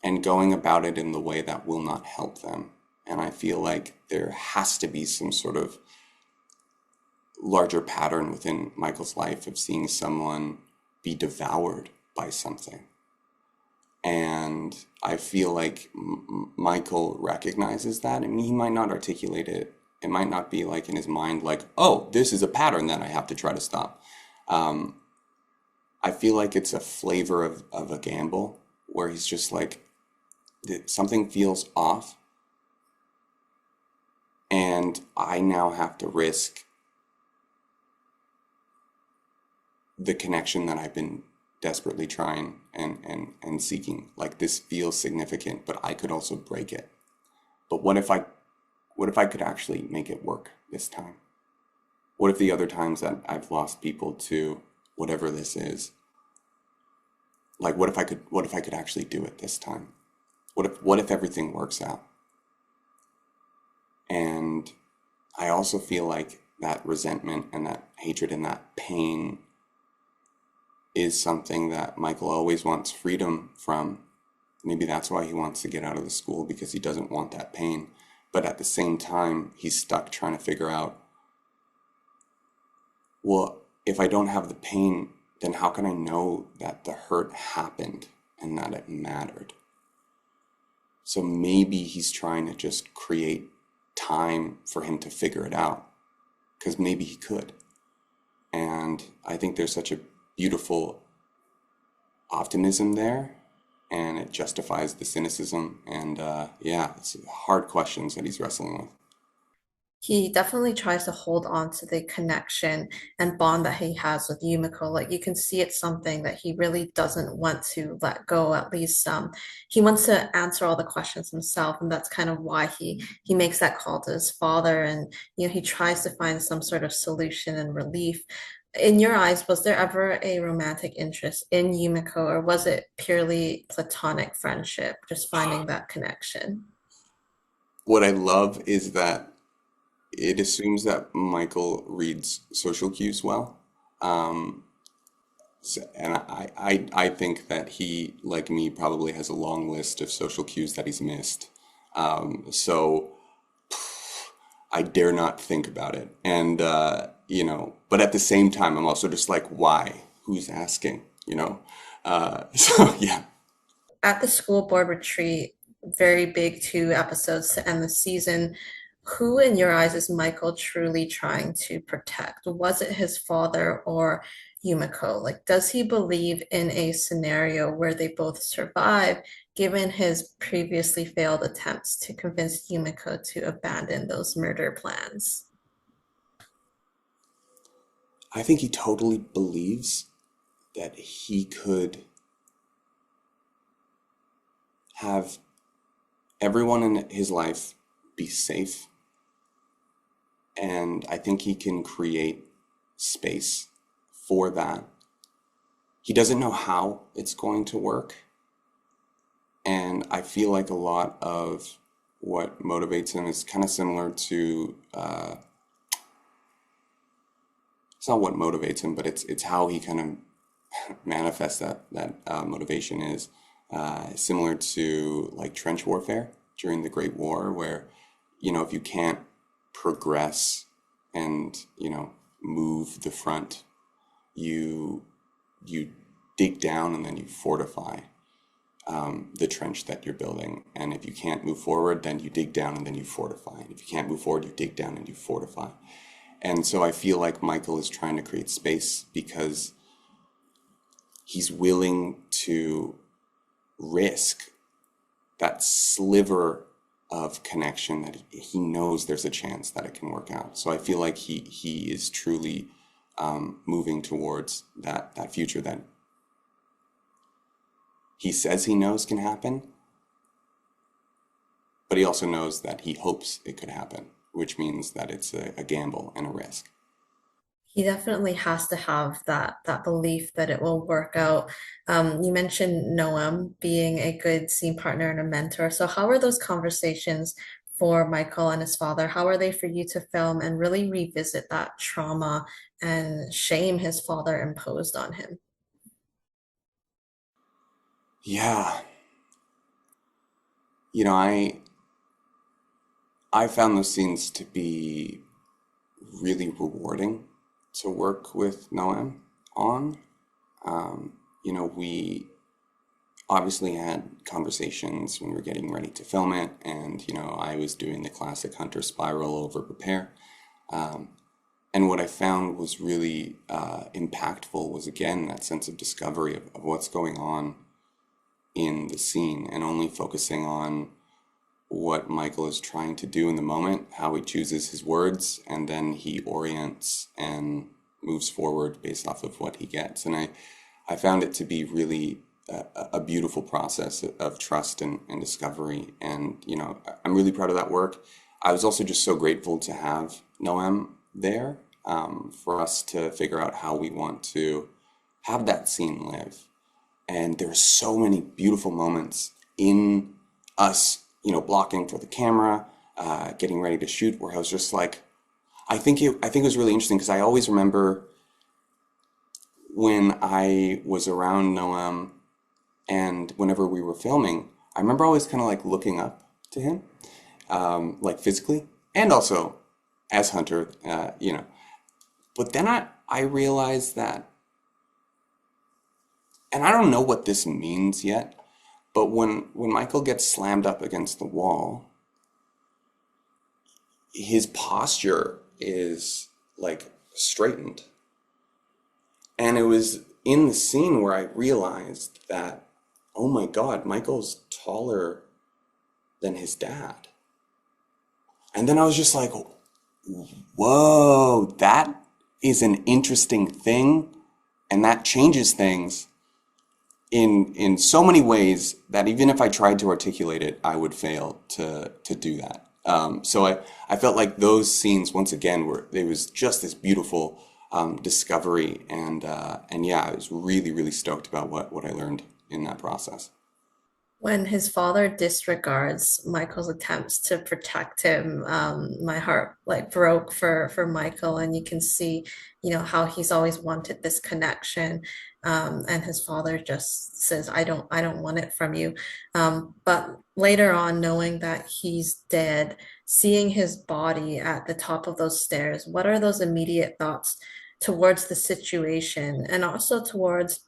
and going about it in the way that will not help them. And I feel like there has to be some sort of larger pattern within Michael's life of seeing someone be devoured by something. And I feel like Michael recognizes that. I mean, he might not articulate it. It might not be like in his mind, like, oh, this is a pattern that I have to try to stop. Um, I feel like it's a flavor of a gamble where he's just like, something feels off, and I now have to risk the connection that I've been desperately trying and seeking. Like this feels significant, but I could also break it. But what if I could actually make it work this time? What if the other times that I've lost people to whatever this is, like what if I could actually do it this time? What if everything works out? And I also feel like that resentment and that hatred and that pain is something that Michael always wants freedom from. Maybe that's why he wants to get out of the school, because he doesn't want that pain. But at the same time, he's stuck trying to figure out, well, if I don't have the pain, then how can I know that the hurt happened and that it mattered? So maybe he's trying to just create time for him to figure it out, because maybe he could. And I think there's such a beautiful optimism there, and it justifies the cynicism. And yeah, it's hard questions that he's wrestling with. He definitely tries to hold on to the connection and bond that he has with Yumiko. Like you can see it's something that he really doesn't want to let go. At least he wants to answer all the questions himself, and that's kind of why he makes that call to his father, and he tries to find some sort of solution and relief. In your eyes, was there ever a romantic interest in Yumiko, or was it purely platonic friendship, just finding that connection? What I love is that it assumes that Michael reads social cues well. Um, and I think that he, like me, probably has a long list of social cues that he's missed. So I dare not think about it. And, but at the same time, I'm also just like, why? Who's asking? So, yeah. At the school board retreat, very big 2 episodes to end the season. Who in your eyes is Michael truly trying to protect? Was it his father or Yumeko? Like, does he believe in a scenario where they both survive, given his previously failed attempts to convince Yumeko to abandon those murder plans? I think he totally believes that he could have everyone in his life be safe, and I think he can create space for that. He doesn't know how it's going to work, and I feel like a lot of what motivates him is kind of similar to it's not what motivates him, but it's how he kind of manifests that motivation is similar to like trench warfare during the Great War, where if you can't progress and move the front, you you dig down and then you fortify the trench that you're building. And if you can't move forward, then you dig down and then you fortify. And if you can't move forward, you dig down and you fortify. And so I feel like Michael is trying to create space because he's willing to risk that sliver of connection that he knows there's a chance that it can work out. So I feel like he is truly moving towards that future that he says he knows can happen, but he also knows that he hopes it could happen, which means that it's a gamble and a risk. He definitely has to have that belief that it will work out. You mentioned Noam being a good scene partner and a mentor. So how are those conversations for Michael and his father? How are they for you to film and really revisit that trauma and shame his father imposed on him? Yeah, I found those scenes to be really rewarding to work with Noam on. We obviously had conversations when we were getting ready to film it, and I was doing the classic hunter spiral over prepare. Um, and what I found was really impactful was again that sense of discovery of what's going on in the scene, and only focusing on what Michael is trying to do in the moment, how he chooses his words, and then he orients and moves forward based off of what he gets. And I found it to be really a beautiful process of trust and discovery. And, I'm really proud of that work. I was also just so grateful to have Noam there for us to figure out how we want to have that scene live. And there are so many beautiful moments in us, blocking for the camera, getting ready to shoot, where I was just like, I think it was really interesting because I always remember when I was around Noam and whenever we were filming, I remember always kind of like looking up to him, like physically and also as Hunter, But then I realized that, and I don't know what this means yet, but when Michael gets slammed up against the wall, his posture is like straightened. And it was in the scene where I realized that, oh my God, Michael's taller than his dad. And then I was just like, whoa, that is an interesting thing. And that changes things in so many ways that even if I tried to articulate it, I would fail to do that. So I felt like those scenes once again were there was just this beautiful discovery, and yeah, I was really really stoked about what I learned in that process. When his father disregards Michael's attempts to protect him, my heart like broke for Michael, and you can see, how he's always wanted this connection, and his father just says, I don't want it from you." But later on, knowing that he's dead, seeing his body at the top of those stairs, what are those immediate thoughts towards the situation, and also towards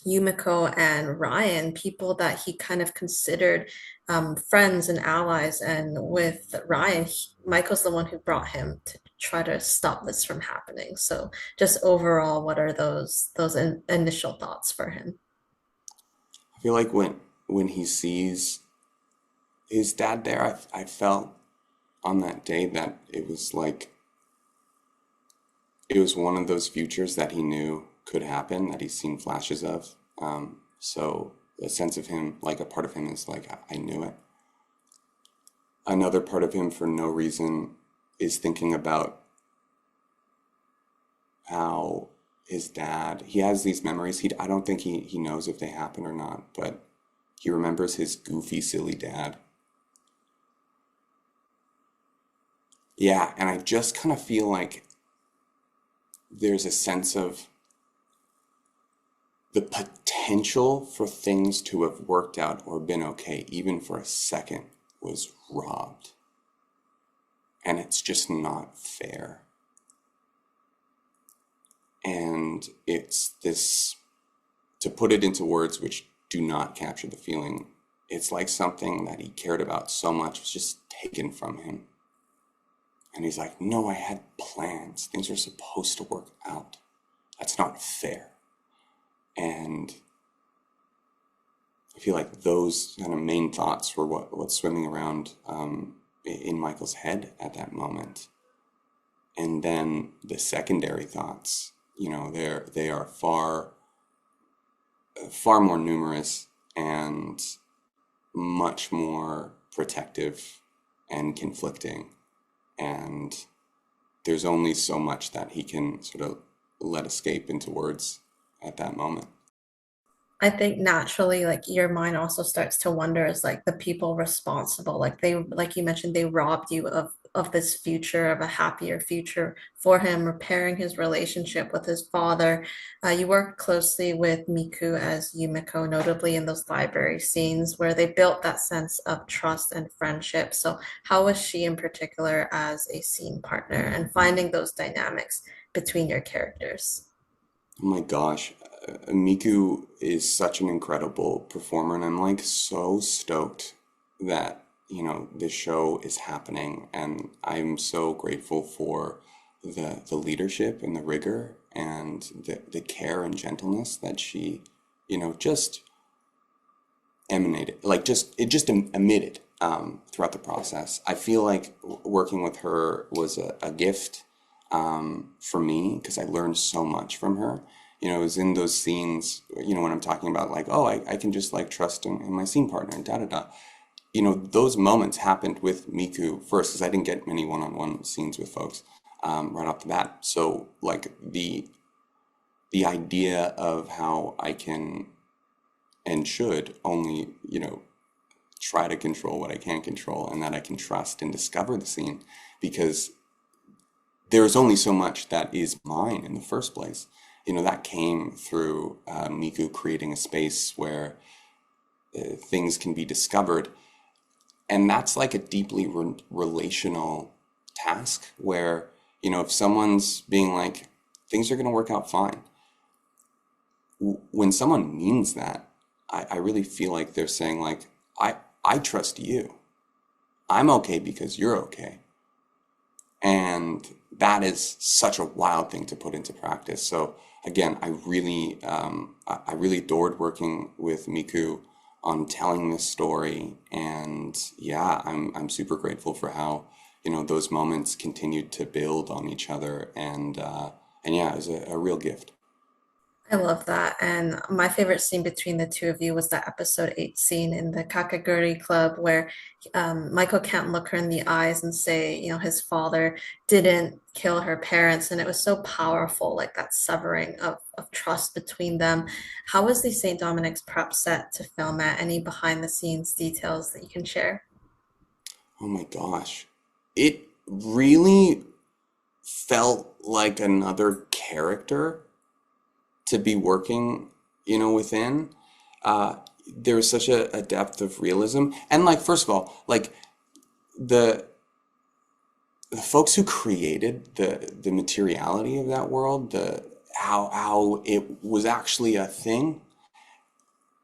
Yumeko and Ryan, people that he kind of considered friends and allies. And with Ryan, Michael's the one who brought him to try to stop this from happening. So just overall, what are those initial thoughts for him? I feel like when he sees his dad there, I felt on that day that it was like it was one of those futures that he knew could happen, that he's seen flashes of. So a sense of him, like a part of him is like, I knew it. Another part of him, for no reason, is thinking about how his dad, he has these memories. I don't think he knows if they happen or not, but he remembers his goofy, silly dad. Yeah, and I just kind of feel like there's a sense of the potential for things to have worked out or been okay, even for a second, was robbed. And it's just not fair. And it's this, to put it into words which do not capture the feeling, it's like something that he cared about so much was just taken from him. And he's like, no, I had plans. Things are supposed to work out. That's not fair. And I feel like those kind of main thoughts were what's swimming around in Michael's head at that moment. And then the secondary thoughts, they are far more numerous and much more protective and conflicting. And there's only so much that he can sort of let escape into words at that moment. I think naturally, like your mind also starts to wonder is like the people responsible, like they, like you mentioned, they robbed you of this future, of a happier future for him, repairing his relationship with his father. You work closely with Miku as Yumeko, notably in those library scenes where they built that sense of trust and friendship. So, how was she in particular as a scene partner and finding those dynamics between your characters? Oh my gosh, Miku is such an incredible performer, and I'm like so stoked that, this show is happening, and I'm so grateful for the leadership and the rigor and the care and gentleness that she, just emanated, like just it just emitted throughout the process. I feel like working with her was a gift for me because I learned so much from her. It was in those scenes, when I'm talking about like, oh, I can just like trust in my scene partner and da da da. Those moments happened with Miku first because I didn't get many one-on-one scenes with folks right off the bat. So like the idea of how I can and should only, try to control what I can control and that I can trust and discover the scene because there is only so much that is mine in the first place. That came through Miku creating a space where things can be discovered. And that's like a deeply relational task where, if someone's being like, things are going to work out fine, when someone means that, I really feel like they're saying like, I trust you. I'm okay because you're okay. And that is such a wild thing to put into practice. So again, I really adored working with Miku on telling this story. And yeah, I'm super grateful for how, those moments continued to build on each other. And yeah, it was a real gift. I love that. And my favorite scene between the two of you was that episode 8 scene in the Kakegurui Club where Michael can't look her in the eyes and say, his father didn't kill her parents. And it was so powerful, like that severing of trust between them. How was the St. Dominic's prep set to film at? Any behind the scenes details that you can share? Oh my gosh. It really felt like another character to be working, within. Uh, there was such a depth of realism. And like, first of all, like the the folks who created the materiality of that world, the how it was actually a thing,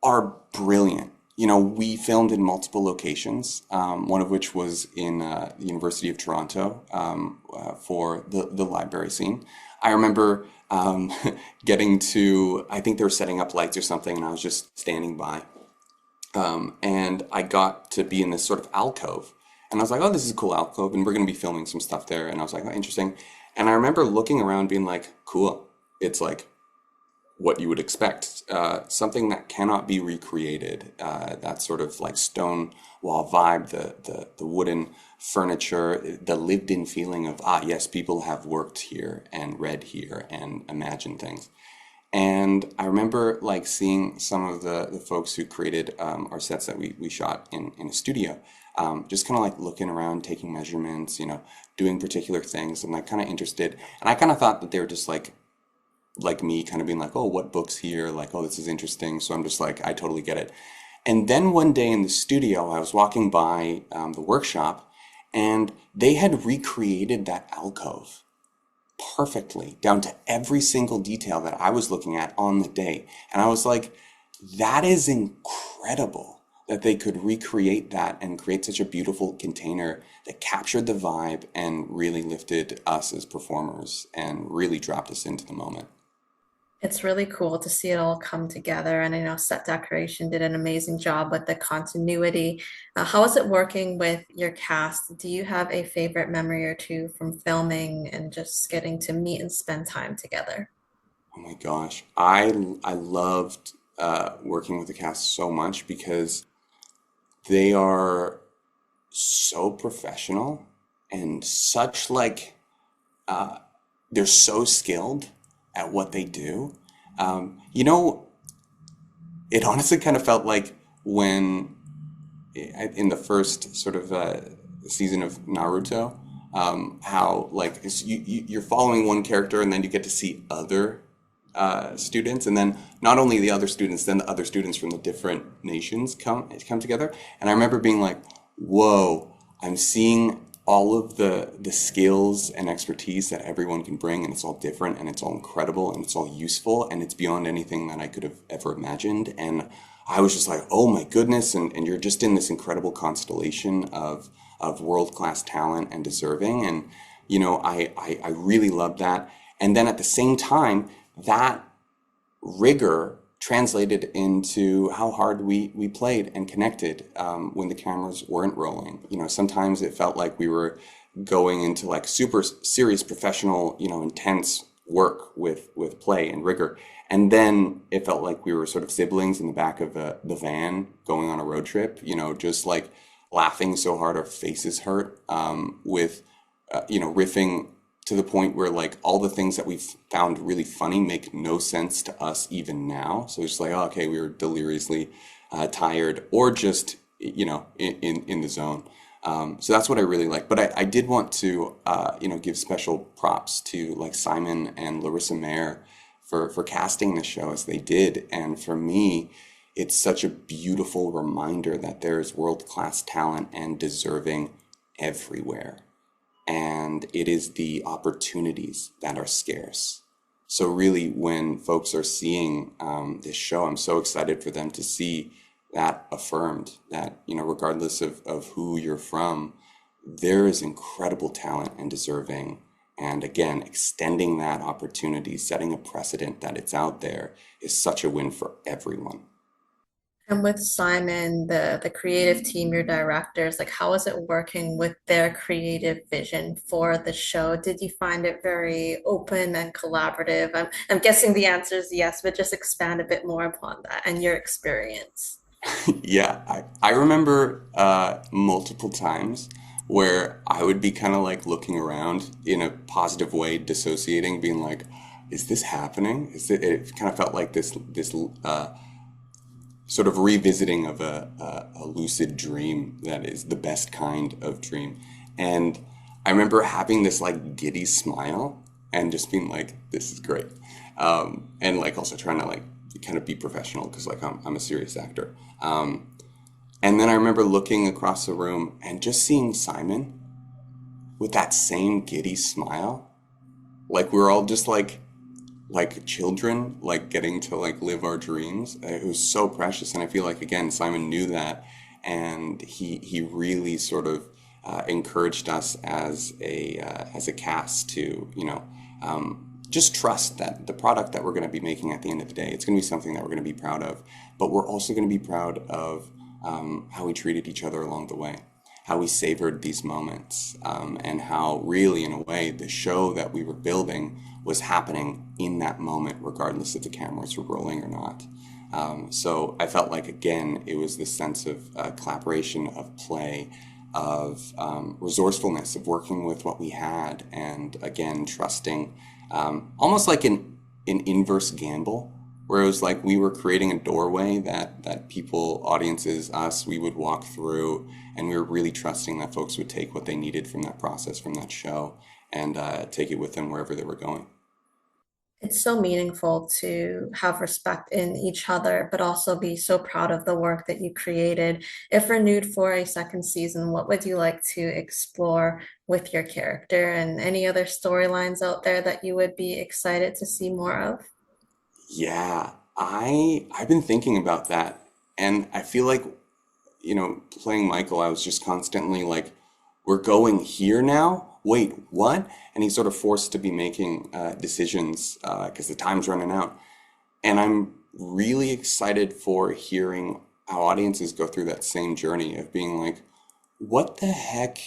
are brilliant. we filmed in multiple locations, one of which was in the University of Toronto for the library scene. I remember getting to, I think they were setting up lights or something, and I was just standing by. And I got to be in this sort of alcove. And I was like, oh, this is a cool alcove, and we're going to be filming some stuff there. And I was like, oh, interesting. And I remember looking around being like, cool. It's like what you would expect, something that cannot be recreated. That sort of like stone wall vibe, the wooden furniture, the lived-in feeling of, yes, people have worked here and read here and imagined things. And I remember like seeing some of the folks who created our sets that we shot in a studio, just kind of like looking around, taking measurements, doing particular things, and like kind of interested. And I kind of thought that they were just like me, kind of being like, oh, what book's here? Like, oh, this is interesting. So I'm just like, I totally get it. And then one day in the studio, I was walking by the workshop, and they had recreated that alcove perfectly, down to every single detail that I was looking at on the day. And I was like, that is incredible that they could recreate that and create such a beautiful container that captured the vibe and really lifted us as performers and really dropped us into the moment. It's really cool to see it all come together. And I know set decoration did an amazing job with the continuity. How is it working with your cast? Do you have a favorite memory or two from filming and just getting to meet and spend time together? Oh my gosh. I loved working with the cast so much because they are so professional and such like they're so skilled at what they do. You know, it honestly kind of felt like when in the first sort of season of Naruto, how like you're following one character and then you get to see other students, and then not only the other students, then the other students from the different nations come together. And I remember being like, whoa, I'm seeing all of the skills and expertise that everyone can bring, and it's all different, and it's all incredible, and it's all useful, and it's beyond anything that I could have ever imagined. And I was just like, oh my goodness, and you're just in this incredible constellation of world-class talent and deserving. And I really loved that. And then at the same time, that rigor translated into how hard we played and connected when the cameras weren't rolling. Sometimes it felt like we were going into like super serious, professional, intense work with play and rigor. And then it felt like we were sort of siblings in the back of the van going on a road trip, just like laughing so hard our faces hurt, with, riffing to the point where like all the things that we've found really funny make no sense to us even now. So it's just like, oh, okay, we were deliriously tired or just, in the zone. So that's what I really like. But I did want to, give special props to like Simon and Larissa Mayer for casting the show as they did. And for me, it's such a beautiful reminder that there's world-class talent and deserving everywhere. And it is the opportunities that are scarce. So really, when folks are seeing this show, I'm so excited for them to see that affirmed, that, regardless of who you're from, there is incredible talent and deserving. And again, extending that opportunity, setting a precedent that it's out there is such a win for everyone. And with Simon, the creative team, your directors, like how is it working with their creative vision for the show? Did you find it very open and collaborative? I'm guessing the answer is yes, but just expand a bit more upon that and your experience. Yeah, I remember multiple times where I would be kind of like looking around in a positive way, dissociating, being like, is this happening? It kind of felt like this sort of revisiting of a lucid dream that is the best kind of dream. And I remember having this like giddy smile and just being like, this is great. And like also trying to like kind of be professional because like I'm a serious actor. And then I remember looking across the room and just seeing Simon with that same giddy smile. Like we're all just like like children, like getting to like live our dreams. It was so precious, and I feel like again Simon knew that, and he really sort of encouraged us as a cast to just trust that the product that we're going to be making at the end of the day, it's going to be something that we're going to be proud of, but we're also going to be proud of how we treated each other along the way, how we savored these moments, and how really, in a way, the show that we were building was happening in that moment, regardless if the cameras were rolling or not. So I felt like, again, it was this sense of collaboration, of play, of resourcefulness, of working with what we had, and again, trusting, almost like an inverse gamble, where it was like we were creating a doorway that people, audiences, us, we would walk through, and we were really trusting that folks would take what they needed from that process, from that show, and take it with them wherever they were going. It's so meaningful to have respect in each other, but also be so proud of the work that you created. If renewed for a second season, what would you like to explore with your character, and any other storylines out there that you would be excited to see more of? Yeah, I've been thinking about that, and I feel like, playing Michael, I was just constantly like, we're going here now? Wait, what? And he's sort of forced to be making decisions because the time's running out. And I'm really excited for hearing how audiences go through that same journey of being like, what the heck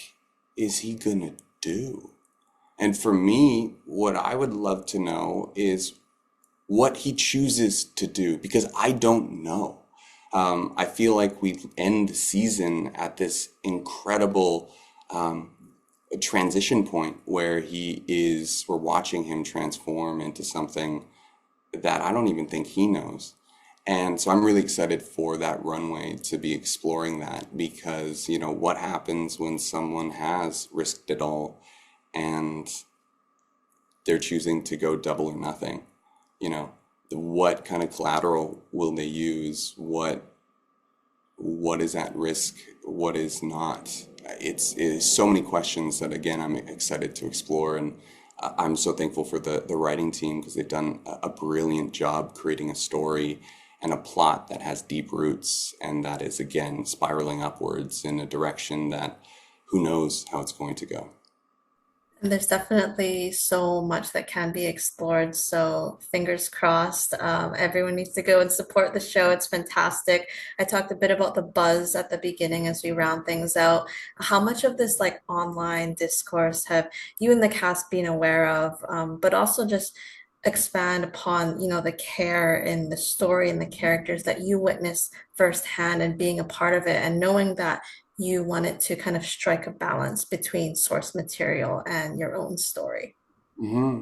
is he gonna do? And for me, what I would love to know is what he chooses to do, because I don't know. I feel like we end the season at this incredible transition point where we're watching him transform into something that I don't even think he knows. And so I'm really excited for that runway to be exploring that, because, what happens when someone has risked it all and they're choosing to go double or nothing? You know, what kind of collateral will they use? What is at risk? What is not? It's so many questions that again I'm excited to explore, and I'm so thankful for the writing team, because they've done a brilliant job creating a story and a plot that has deep roots, and that is again spiraling upwards in a direction that who knows how it's going to go. And there's definitely so much that can be explored. So fingers crossed. Everyone needs to go and support the show. It's fantastic. I talked a bit about the buzz at the beginning as we round things out. How much of this like online discourse have you and the cast been aware of? But also just expand upon, the care in the story and the characters that you witness firsthand and being a part of it and knowing that you wanted to kind of strike a balance between source material and your own story. hmm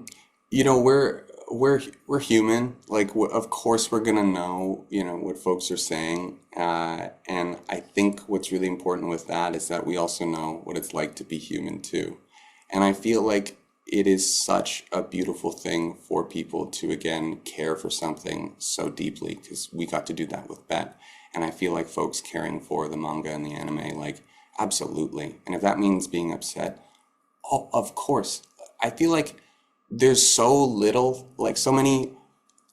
we're human. Like, of course, we're gonna know, what folks are saying. And I think what's really important with that is that we also know what it's like to be human too. And I feel like it is such a beautiful thing for people to again care for something so deeply, because we got to do that with Bet. And I feel like folks caring for the manga and the anime, like, absolutely. And if that means being upset, oh, of course. I feel like there's so little, like so many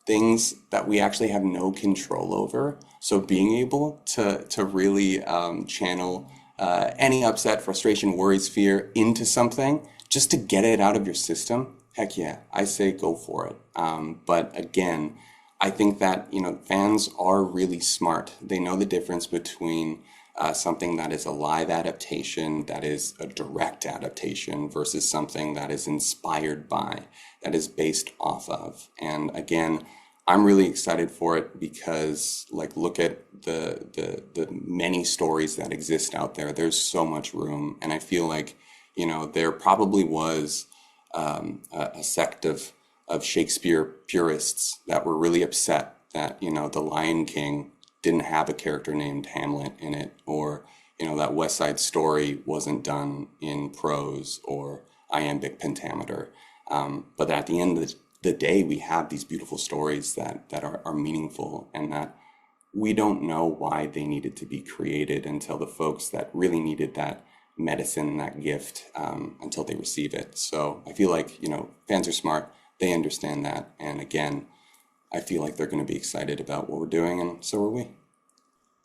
things that we actually have no control over. So being able to really channel any upset, frustration, worries, fear into something just to get it out of your system, heck yeah, I say go for it. But again, I think that fans are really smart. They know the difference between something that is a live adaptation, that is a direct adaptation, versus something that is inspired by, that is based off of. And again, I'm really excited for it because, like, look at the many stories that exist out there. There's so much room, and I feel like there probably was a sect of Shakespeare purists that were really upset that The Lion King didn't have a character named Hamlet in it, or that West Side Story wasn't done in prose or iambic pentameter. But at the end of the day, we have these beautiful stories that are meaningful, and that we don't know why they needed to be created until the folks that really needed that medicine, that gift, until they receive it. So I feel like fans are smart. they understand that. And again, I feel like they're going to be excited about what we're doing, and so are we.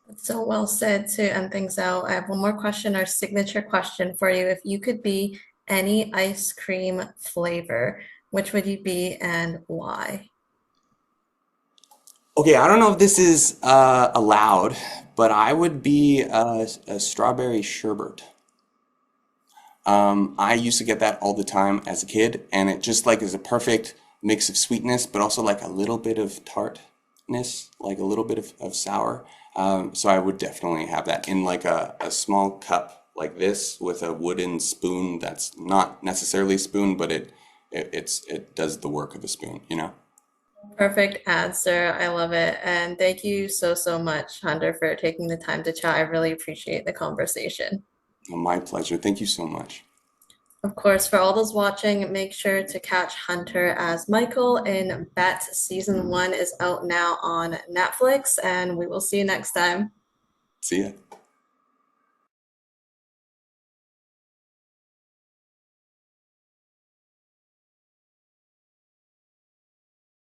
That's so well said to end things out. I have one more question, our signature question for you. If you could be any ice cream flavor, which would you be and why? Okay, I don't know if this is allowed, but I would be a strawberry sherbet. I used to get that all the time as a kid, and it just like is a perfect mix of sweetness, but also like a little bit of tartness, like a little bit of sour. So I would definitely have that in like a small cup like this with a wooden spoon that's not necessarily a spoon, but it does the work of a spoon, you know? Perfect answer. I love it. And thank you so, so much, Hunter, for taking the time to chat. I really appreciate the conversation. My pleasure. Thank you so much. Of course, for all those watching, make sure to catch Hunter as Michael in Bet. Season 1 is out now on Netflix, and we will see you next time. See ya.